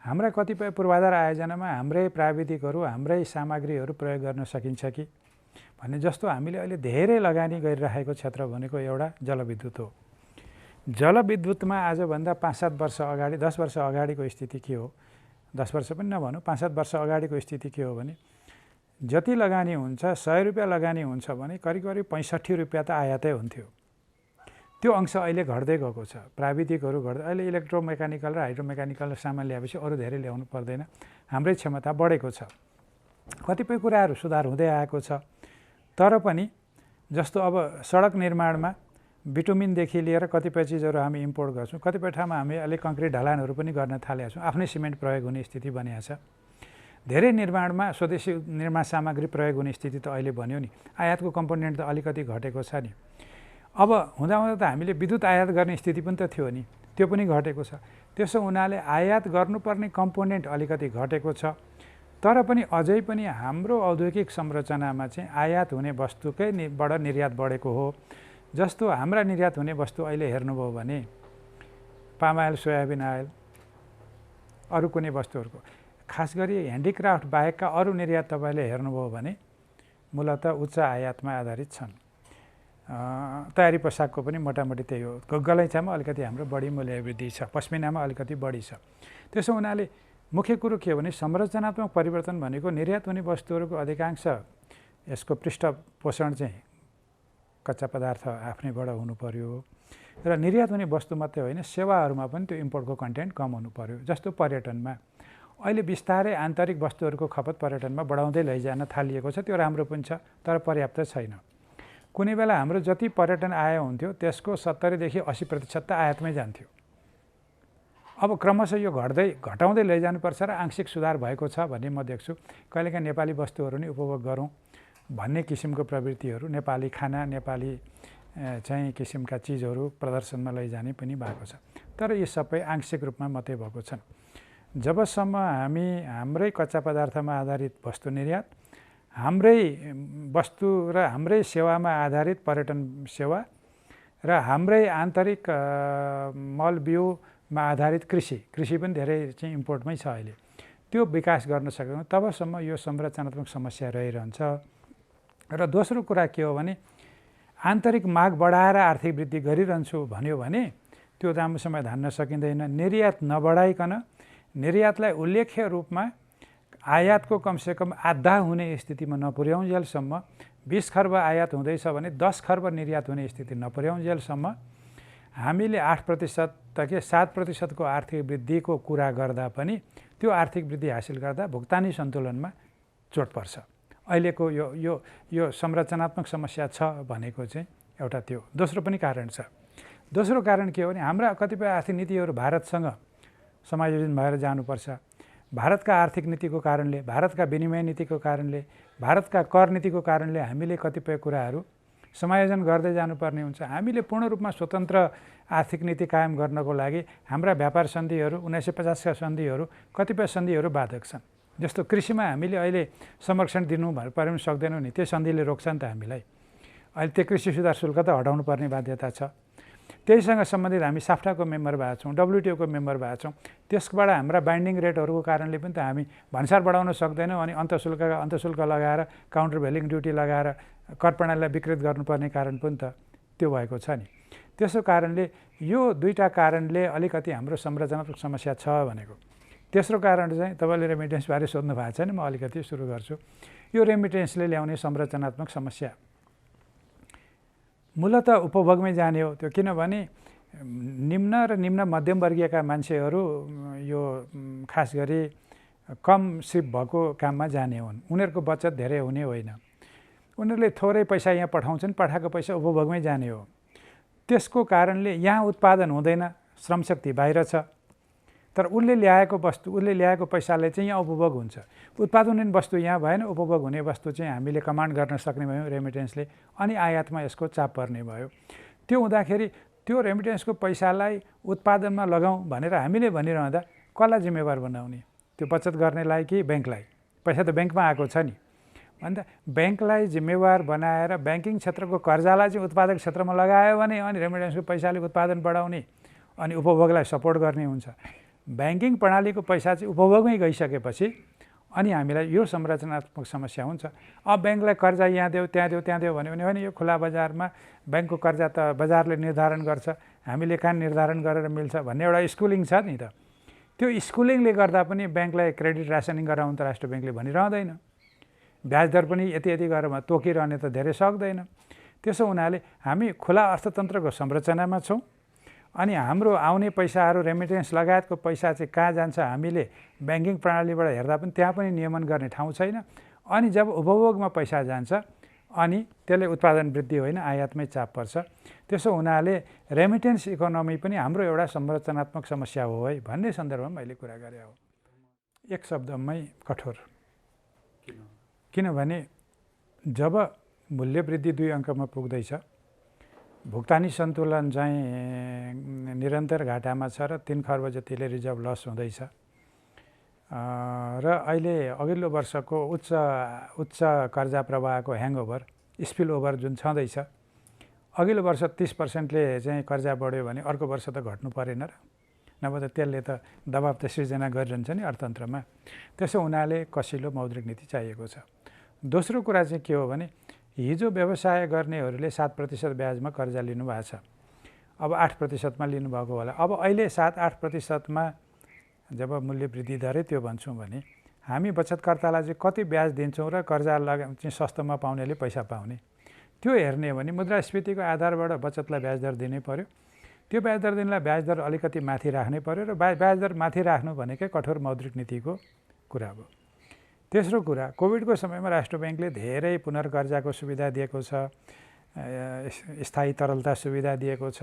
हाम्रा कतिपय पूर्वाधार आयोजनामा हाम्रै प्राविधिकहरू हाम्रै सामग्रीहरू प्रयोग गर्न सकिन्छ कि भन्ने। जस्तो हामीले अहिले धेरै लगानी गरिरहेको क्षेत्र भनेको एउटा जलविद्युत हो। जलविद्युतमा आजभन्दा 5-7 वर्ष अगाडि 10 वर्ष अगाडिको स्थिति के हो, 10 वर्ष पनि नभनौँ 5-7 वर्ष अगाडिको स्थिति के हो भने जति लगानी हुन्छ 100 रुपियाँ लगानी हुन्छ भने करिब 65 रुपियाँ त आयातै हुन्थ्यो। त्यो अंश अहिले घट्दै गएको छ। प्राविधिकहरू घट्दै अहिले इलेक्ट्रोमेकानिकल र हाइड्रोमेकानिकल सामान ल्याएपछि अरू धेरै ल्याउनु पर्दैन। हाम्रै क्षमता बढेको छ। कतिपय कुराहरू सुधार हुँदै आएको छ। तर पनि जस्तो अब सडक निर्माणमा बिटुमिनदेखि लिएर कतिपय चिजहरू हामी इम्पोर्ट गर्छौँ। कतिपय ठाउँमा हामी अहिले कङ्क्रिट ढलानहरू पनि गर्न थालेका छौँ। आफ्नै सिमेन्ट प्रयोग हुने स्थिति बनिएको छ। धेरै निर्माणमा स्वदेशी निर्माण सामग्री प्रयोग हुने स्थिति त अहिले बन्यो नि। आयातको कम्पोनेन्ट त अलिकति घटेको छ नि। अब हुँदाहुँदा त हामीले विद्युत आयात गर्ने स्थिति पनि त थियो नि, त्यो पनि घटेको छ। त्यसो हुनाले आयात गर्नुपर्ने कम्पोनेन्ट अलिकति घटेको छ। तर पनि अझै पनि हाम्रो औद्योगिक संरचनामा चाहिँ आयात हुने वस्तुकै बाट निर्यात बढेको हो। जस्तो हाम्रा निर्यात हुने वस्तु अहिले हेर्नुभयो भने पाम आयल, सोयाबिन आयल, अरू कुनै वस्तुहरूको खास गरी ह्यान्डिक्राफ्ट बाहेकका अरू निर्यात तपाईँले हेर्नुभयो भने मूलतः उच्च आयातमा आधारित छन्। तयारी पोसाकको पनि मोटामोटी त्यही हो। गलैँचामा अलिकति हाम्रो बढी मूल्य वृद्धि छ, पस्मिनामा अलिकति बढी छ। त्यसो हुनाले मुख्य कुरो के हो भने संरचनात्मक परिवर्तन भनेको निर्यात हुने वस्तुहरूको अधिकांश यसको पृष्ठपोषण चाहिँ कच्चा पदार्थ आफ्नैबाट हुनु पर्यो र निर्यात हुने वस्तु मात्रै होइन सेवाहरूमा पनि त्यो इम्पोर्टको कन्टेन्ट कम हुनु पर्यो। जस्तो पर्यटनमा अहिले बिस्तारै आन्तरिक वस्तुहरूको खपत पर्यटनमा बढाउँदै लैजान थालिएको छ। त्यो राम्रो पनि छ तर पर्याप्त छैन। कुनै बेला हाम्रो जति पर्यटन आय हुन्थ्यो त्यसको 70 देखि 80% त आयातमै जान्थ्यो। अब क्रमशः यो घटाउँदै लैजानुपर्छ र आंशिक सुधार भएको छ भन्ने म देख्छु। कहिलेकाहीँ नेपाली वस्तुहरू नै उपभोग गरौँ भन्ने किसिमको प्रवृत्तिहरू, नेपाली खाना, नेपाली चाहिँ किसिमका चिजहरू प्रदर्शनमा लैजाने पनि भएको छ। तर यी सबै आंशिक रूपमा मात्रै भएको छन्। जबसम्म हामी हाम्रै कच्चा पदार्थमा आधारित वस्तु निर्यात, हाम्रै वस्तु र हाम्रै सेवामा आधारित पर्यटन सेवा र हाम्रै आन्तरिक मल बिउमा आधारित कृषि पनि धेरै चाहिँ इम्पोर्टमै छ अहिले, त्यो विकास गर्न सक्यौँ तबसम्म यो संरचनात्मक समस्या रहिरहन्छ। र दोस्रो कुरा के हो भने आन्तरिक माग बढाएर आर्थिक वृद्धि गरिरहन्छु भन्यो भने त्यो लामो समय धान्न सकिँदैन। निर्यात नबढाइकन निर्यातलाई उल्लेख्य रूपमा आयातको कमसेकम आधा हुने स्थितिमा नपुर्याउन्जेलसम्म 20 खर्ब आयात हुँदैछ भने 10 खर्ब निर्यात हुने स्थिति नपुर्याउन्जेलसम्म हामीले 8% कि 7% को आर्थिक वृद्धिको कुरा गर्दा पनि त्यो आर्थिक वृद्धि हासिल गर्दा भुक्तानी सन्तुलनमा चोट पर्छ। अहिलेको यो संरचनात्मक समस्या छ भनेको चाहिँ एउटा त्यो दोस्रो पनि कारण छ। दोस्रो कारण के हो भने हाम्रा कतिपय आर्थिक नीतिहरू भारतसँग समायोजन भएर जानुपर्छ। भारतका आर्थिक नीतिको कारणले, भारतका विनिमय नीतिको कारणले, भारतका कर नीतिको कारणले हामीले कतिपय कुराहरू समायोजन गर्दै जानुपर्ने हुन्छ। हामीले पूर्ण रूपमा स्वतन्त्र आर्थिक नीति कायम गर्नको लागि हाम्रा व्यापार सन्धिहरू 1950 का सन्धिहरू कतिपय सन्धिहरू बाधक छन्। जस्तो कृषिमा हामीले अहिले संरक्षण दिनु पर्नु सक्दैनौँ नि, त्यो सन्धिले रोक्छ नि त हामीलाई। अहिले त्यो कृषि सुधार शुल्क त हटाउनु पर्ने बाध्यता छ। त्यहीसँग सम्बन्धित हामी साफ्टाको मेम्बर भएको छौँ, WTOको मेम्बर भएको छौँ। त्यसबाट हाम्रा बाइन्डिङ रेटहरूको कारणले पनि त हामी भन्सार बढाउन सक्दैनौँ अनि अन्तशुल्क लगाएर काउन्टर भेलिङ ड्युटी लगाएर कर प्रणालीलाई विकृत गर्नुपर्ने कारण पनि त त्यो भएको छ नि। त्यसो कारणले यो दुईटा कारणले अलिकति हाम्रो संरचनात्मक समस्या छ भनेको। तेस्रो कारण चाहिँ तपाईँले रेमिटेन्सबारे सोध्नु भएको छ नि, म अलिकति सुरु गर्छु। यो रेमिटेन्सले ल्याउने संरचनात्मक समस्या मूलतः उपभोगमै जाने हो। त्यो किनभने निम्न र निम्न मध्यमवर्गीयका मान्छेहरू यो खास गरी कम सिप भएको काममा जाने हुन्। उनीहरूको बचत धेरै हुने होइन। उनीहरूले थोरै पैसा यहाँ पठाउँछन्, पठाएको पैसा उपभोगमै जाने हो। त्यसको कारणले यहाँ उत्पादन हुँदैन, श्रमशक्ति बाहिर छ, तर उसले ल्याएको पैसाले चाहिँ यहाँ उपभोग हुन्छ। उत्पादन हुने वस्तु यहाँ भएन, उपभोग हुने वस्तु चाहिँ हामीले कमान्ड गर्न सक्ने भयौँ रेमिटेन्सले, अनि आयातमा यसको चाप पर्ने भयो। त्यो हुँदाखेरि त्यो रेमिटेन्सको पैसालाई उत्पादनमा लगाउँ भनेर हामीले भनिरहँदा कसलाई जिम्मेवार बनाउने? त्यो बचत गर्नेलाई कि ब्याङ्कलाई? पैसा त ब्याङ्कमा आएको छ नि। अन्त ब्याङ्कलाई जिम्मेवार बनाएर ब्याङ्किङ क्षेत्रको कर्जालाई चाहिँ उत्पादक क्षेत्रमा लगायो भने अनि रेमिटेन्सको पैसाले उत्पादन बढाउने अनि उपभोगलाई सपोर्ट गर्ने हुन्छ। ब्याङ्किङ प्रणालीको पैसा चाहिँ उपभोगमै गइसकेपछि अनि हामीलाई यो संरचनात्मक समस्या हुन्छ। अब ब्याङ्कलाई कर्जा यहाँ देऊ त्यहाँ देऊ भन्यो भने यो खुला बजारमा ब्याङ्कको कर्जा त बजारले निर्धारण गर्छ, हामीले कहाँ निर्धारण गरेर मिल्छ भन्ने एउटा स्कुलिङ छ नि त। त्यो स्कुलिङले गर्दा पनि ब्याङ्कलाई क्रेडिट रासनिङ गराउनु त राष्ट्र ब्याङ्कले भनिरहँदैन। ब्याज दर पनि यति गरेर तोकिरहने त धेरै सक्दैन। त्यसो हुनाले हामी खुला अर्थतन्त्रको संरचनामा छौँ अनि हाम्रो आउने पैसाहरू रेमिटेन्स लगायतको पैसा चाहिँ कहाँ जान्छ हामीले ब्याङ्किङ प्रणालीबाट हेर्दा पनि त्यहाँ पनि नियमन गर्ने ठाउँ छैन। अनि जब उपभोगमा पैसा जान्छ अनि त्यसले उत्पादन वृद्धि होइन, आयातमै चाप पर्छ। त्यसो हुनाले रेमिटेन्स इकोनोमी पनि हाम्रो एउटा संरचनात्मक समस्या हो है भन्ने सन्दर्भमा मैले कुरा गरेँ हो। एक शब्दमै कठोर। किनभने जब मूल्य वृद्धि 2 अङ्कमा पुग्दैछ, भुक्तानी सन्तुलन चाहिँ निरन्तर घाटामा छ र 3 खर्ब जतिले रिजर्भ लस हुँदैछ र अहिले अघिल्लो वर्षको उच्च कर्जा प्रवाहको ह्याङओभर स्पिल ओभर जुन छँदैछ, अघिल्लो वर्ष 30%ले चाहिँ कर्जा बढ्यो भने अर्को वर्ष त घट्नु परेन र, नभए त त्यसले त दबाब त सृजना गरिरहन्छ नि अर्थतन्त्रमा। त्यसो हुनाले कसिलो मौद्रिक नीति चाहिएको छ। दोस्रो कुरा चाहिँ के हो भने हिजो व्यवसाय गर्नेहरूले 7% ब्याजमा कर्जा लिनुभएको छ, अब 8%मा लिनुभएको होला। अब अहिले 7-8%मा जब मूल्य वृद्धि दरै त्यो भन्छौँ भने हामी बचतकर्तालाई चाहिँ कति ब्याज दिन्छौँ र कर्जा चाहिँ सस्तोमा पाउनेले पैसा पाउने, त्यो हेर्ने हो भने मुद्रास्फीतिको आधारबाट बचतलाई ब्याज दर दिनै पर्यो। त्यो ब्याज दर दिनलाई ब्याज दर अलिकति माथि राख्नै पर्यो र ब्याज दर माथि राख्नु भनेकै कठोर मौद्रिक नीतिको कुरा हो। तेस्रो कुरा, कोभिडको समयमा राष्ट्र ब्याङ्कले धेरै पुनर्कर्जाको सुविधा दिएको छ, स्थायी तरलता सुविधा दिएको छ,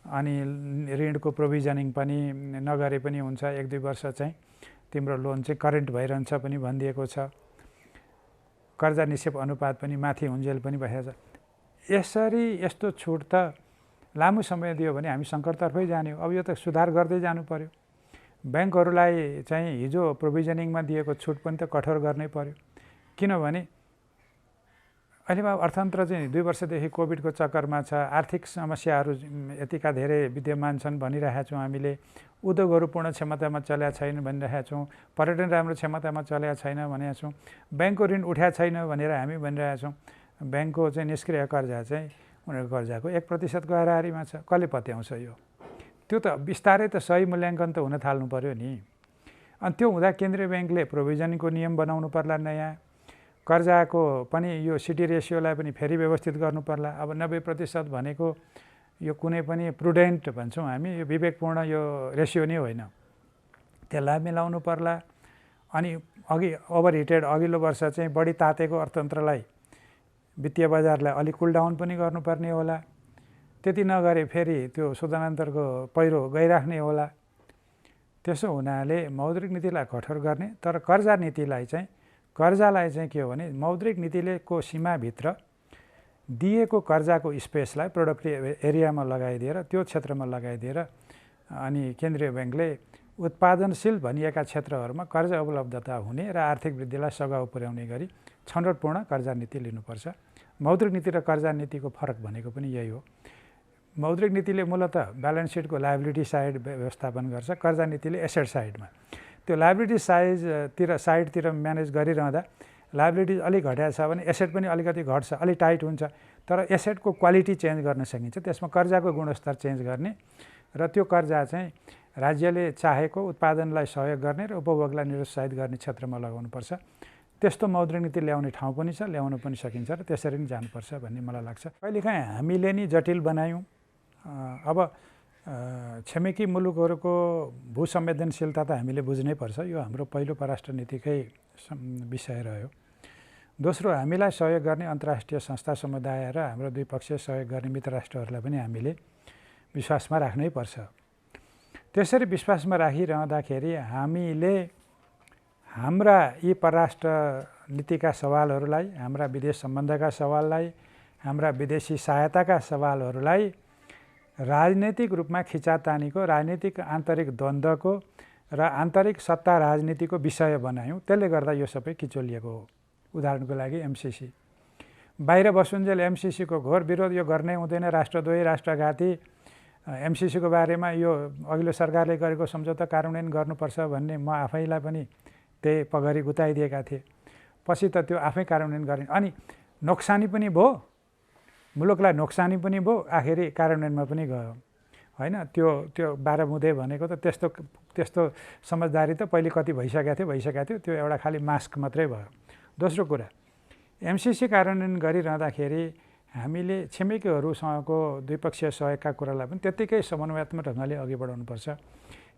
अनि ऋणको प्रोभिजनिङ पनि नगरे पनि हुन्छ, 1-2 वर्ष चाहिँ तिम्रो लोन चाहिँ करेन्ट भइरहन्छ पनि भनिदिएको छ, कर्जा निक्षेप अनुपात पनि माथि हुन्जेल पनि भइरहेछ। यसरी यस्तो छुट त लामो समय दियो भने हामी सङ्कटतर्फै जाने हो। अब यो त सुधार गर्दै जानु पर्यो। ब्याङ्कहरूलाई चाहिँ हिजो प्रोभिजनिङमा दिएको छुट पनि त कठोर गर्नै पर्यो। किनभने अहिले अर्थतन्त्र चाहिँ 2 वर्षदेखि कोभिडको चक्करमा छ, आर्थिक समस्याहरू यतिका धेरै विद्यमान छन् भनिरहेका छौँ हामीले। उद्योगहरू पूर्ण क्षमतामा चलेका छैन भनिरहेका छौँ, पर्यटन राम्रो क्षमतामा चलेका छैन भनेका छौँ, ब्याङ्कको ऋण उठाएको छैन भनेर हामी भनिरहेका छौँ। ब्याङ्कको चाहिँ निष्क्रिय कर्जा चाहिँ उनीहरूको कर्जाको 1%को हाराहारीमा छ। कसले पत्याउँछ यो? त्यो त बिस्तारै त सही मूल्याङ्कन त हुन थाल्नु पर्यो नि। अनि त्यो हुँदा केन्द्रीय ब्याङ्कले प्रोभिजनिङको नियम बनाउनु पर्ला, नयाँ कर्जाको पनि यो सिटी रेसियोलाई पनि फेरि व्यवस्थित गर्नु पर्ला। अब 90% भनेको यो कुनै पनि प्रुडेन्ट भन्छौँ हामी, यो विवेकपूर्ण यो रेसियो नै होइन, त्यसलाई मिलाउनु पर्ला। अनि ओभरहिटेड अघिल्लो वर्ष चाहिँ बढी तातेको अर्थतन्त्रलाई, वित्तीय बजारलाई अलिक कुलडाउन पनि गर्नुपर्ने होला। त्यति नगरे फेरि त्यो शोधनान्तरको पहिरो गइराख्ने होला। त्यसो हुनाले मौद्रिक नीतिलाई कठोर गर्ने, तर कर्जालाई चाहिँ के हो भने मौद्रिक नीतिले को सीमाभित्र दिएको कर्जाको स्पेसलाई प्रोडक्टिभ एरियामा लगाइदिएर, त्यो क्षेत्रमा लगाइदिएर अनि केन्द्रीय ब्याङ्कले उत्पादनशील भनिएका क्षेत्रहरूमा कर्जा उपलब्धता हुने र आर्थिक वृद्धिलाई सघाउ पुर्याउने गरी छनौटपूर्ण कर्जा नीति लिनुपर्छ। मौद्रिक नीति र कर्जा नीतिको फरक भनेको पनि यही हो। मौद्रिक नीतिले मूलतः ब्यालेन्स सिटको लायबिलिटी साइड व्यवस्थापन गर्छ, कर्जा नीतिले एसेट साइडमा। त्यो लायबिलिटी साइडतिर म्यानेज गरिरहँदा लायबिलिटी अलिक घटाएको छ भने एसेट पनि अलिकति घट्छ, अलिक टाइट हुन्छ, तर एसेटको क्वालिटी चेन्ज गर्न सकिन्छ। त्यसमा कर्जाको गुणस्तर चेन्ज गर्ने र त्यो कर्जा चाहिँ राज्यले चाहेको उत्पादनलाई सहयोग गर्ने र उपभोगलाई निरुत्साहित गर्ने क्षेत्रमा लगाउनुपर्छ। त्यस्तो मौद्रिक नीति ल्याउने ठाउँ पनि छ, ल्याउन पनि सकिन्छ र त्यसरी नै जानुपर्छ भन्ने मलाई लाग्छ। कहिलेकाहीँ हामीले नि जटिल बनायौँ। अब छिमेकी मुलुकहरूको भूसंवेदनशीलता त हामीले बुझ्नै पर्छ। यो हाम्रो पहिलो परराष्ट्र नीतिकै विषय रह्यो। दोस्रो, हामीलाई सहयोग गर्ने अन्तर्राष्ट्रिय संस्था समुदाय र हाम्रो द्विपक्षीय सहयोग गर्ने मित्र राष्ट्रहरूलाई पनि हामीले विश्वासमा राख्नै पर्छ। त्यसरी विश्वासमा राखिरहँदाखेरि हामीले हाम्रा यी परराष्ट्र नीतिका सवालहरूलाई, हाम्रा विदेश सम्बन्धका सवाललाई, हाम्रा विदेशी सहायताका सवालहरूलाई राजनैतिक रूपमा खिचातानीको, राजनीतिक आन्तरिक द्वन्द्वको र आन्तरिक सत्ता राजनीतिको विषय बनायौँ। त्यसले गर्दा यो सबै किचोलिएको हो। उदाहरणको लागि एमसिसी, बाहिर बसुन्जेल एमसिसीको घोर विरोध, यो गर्नै हुँदैन, राष्ट्रद्रोही, राष्ट्रघाती, एमसिसीको बारेमा यो अघिल्लो सरकारले गरेको सम्झौता कार्यान्वयन गर्नुपर्छ भन्ने म आफैलाई पनि त्यही पगरी गुताइदिएका थिए। पछि त त्यो आफै कार्यान्वयन गर्ने, अनि नोक्सानी पनि भयो, मुलुकलाई नोक्सानी पनि भयो, आखिरी कार्यान्वयनमा पनि गयो होइन। त्यो 12 बुँदे भनेको त त्यस्तो समझदारी त पहिले कति भइसकेको थियो। त्यो एउटा खालि मास्क मात्रै भयो। दोस्रो कुरा, एमसिसी कार्यान्वयन गरिरहँदाखेरि हामीले छिमेकीहरूसँगको द्विपक्षीय सहयोगका कुरालाई पनि त्यत्तिकै समन्वयात्मक ढङ्गले अघि बढाउनुपर्छ।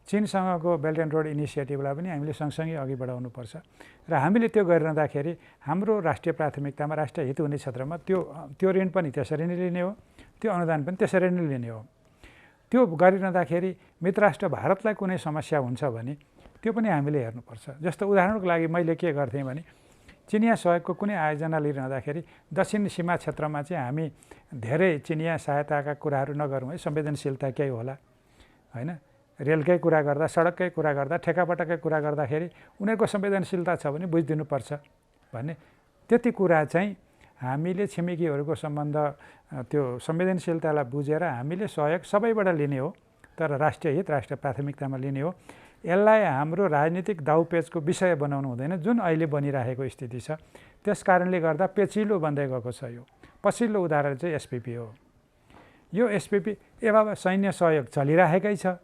चीनसँगको बेल्ट एन्ड रोड इनिसिएटिभलाई पनि हामीले सँगसँगै अघि बढाउनुपर्छ र हामीले त्यो गरिरहँदाखेरि हाम्रो राष्ट्रिय प्राथमिकतामा, राष्ट्रिय हित हुने क्षेत्रमा त्यो ऋण पनि त्यसरी नै लिने हो, त्यो अनुदान पनि त्यसरी नै लिने हो। त्यो गरिरहँदाखेरि मित्र राष्ट्र भारतलाई कुनै समस्या हुन्छ भने त्यो पनि हामीले हेर्नुपर्छ। जस्तो उदाहरणको लागि मैले के गर्थेँ भने, चिनिया सहयोगको कुनै आयोजना लिइरहँदाखेरि दक्षिण सीमा क्षेत्रमा चाहिँ हामी धेरै चिनिया सहायताका कुराहरू नगरौँ है, संवेदनशीलता केही होला होइन। रेलकै कुरा गर्दा, सडककै कुरा गर्दा, ठेकापटकै कुरा गर्दाखेरि उनीहरूको संवेदनशीलता छ भने बुझिदिनुपर्छ भन्ने, त्यति कुरा चाहिँ हामीले छिमेकीहरूको सम्बन्ध, त्यो संवेदनशीलतालाई बुझेर हामीले सहयोग सबैबाट लिने हो, तर राष्ट्रिय हित, राष्ट्रिय प्राथमिकतामा लिने हो। यसलाई हाम्रो राजनीतिक दाउपेचको विषय बनाउनु हुँदैन, जुन अहिले बनिरहेको स्थिति छ। त्यस कारणले गर्दा पेचिलो बन्दै गएको छ। यो पछिल्लो उदाहरण चाहिँ एसपिपी हो। यो एसपिपी बाबा सैन्य सहयोग चलिरहेकै छ।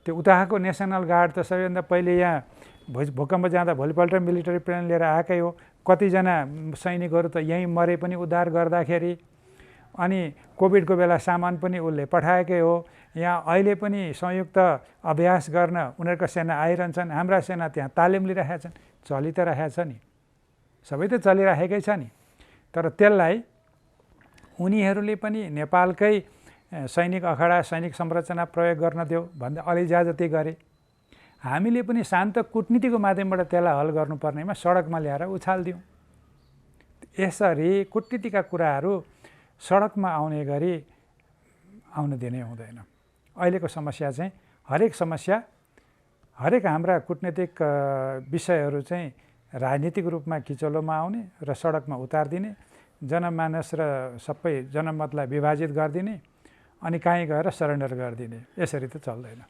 त्यो उताको नेसनल गार्ड त सबैभन्दा पहिले यहाँ भूकम्प जाँदा भोलिपल्ट मिलिटरी प्लेन लिएर आएकै हो। कतिजना सैनिकहरू त यहीँ मरे पनि उद्धार गर्दाखेरि, अनि कोभिडको बेला सामान पनि उसले पठाएकै हो। यहाँ अहिले पनि संयुक्त अभ्यास गर्न उनीहरूको सेना आइरहन्छन्, हाम्रा सेना त्यहाँ तालिम लिइरहेका छन्। चलि त रहेछ नि, सबै त चलिरहेकै छ नि। तर त्यसलाई उनीहरूले पनि नेपालकै सैनिक अखडा, सैनिक संरचना प्रयोग गर्न देऊ भन्दा अलिजा जति गरे। हामीले पनि शान्त कुटनीतिको माध्यमबाट त्यसलाई हल गर्नुपर्नेमा सडकमा ल्याएर उछालिदिउँ। यसरी कुटनीतिका कुराहरू सडकमा आउने गरी आउन दिनै हुँदैन। अहिलेको समस्या चाहिँ हरेक हाम्रा कुटनीतिक विषयहरू चाहिँ राजनीतिक रूपमा किचलोमा आउने र सडकमा उतारिदिने, जनमानस र सबै जनमतलाई विभाजित गरिदिने, अनि कहीँ गएर सरेन्डर गरिदिने। यसरी त चल्दैन।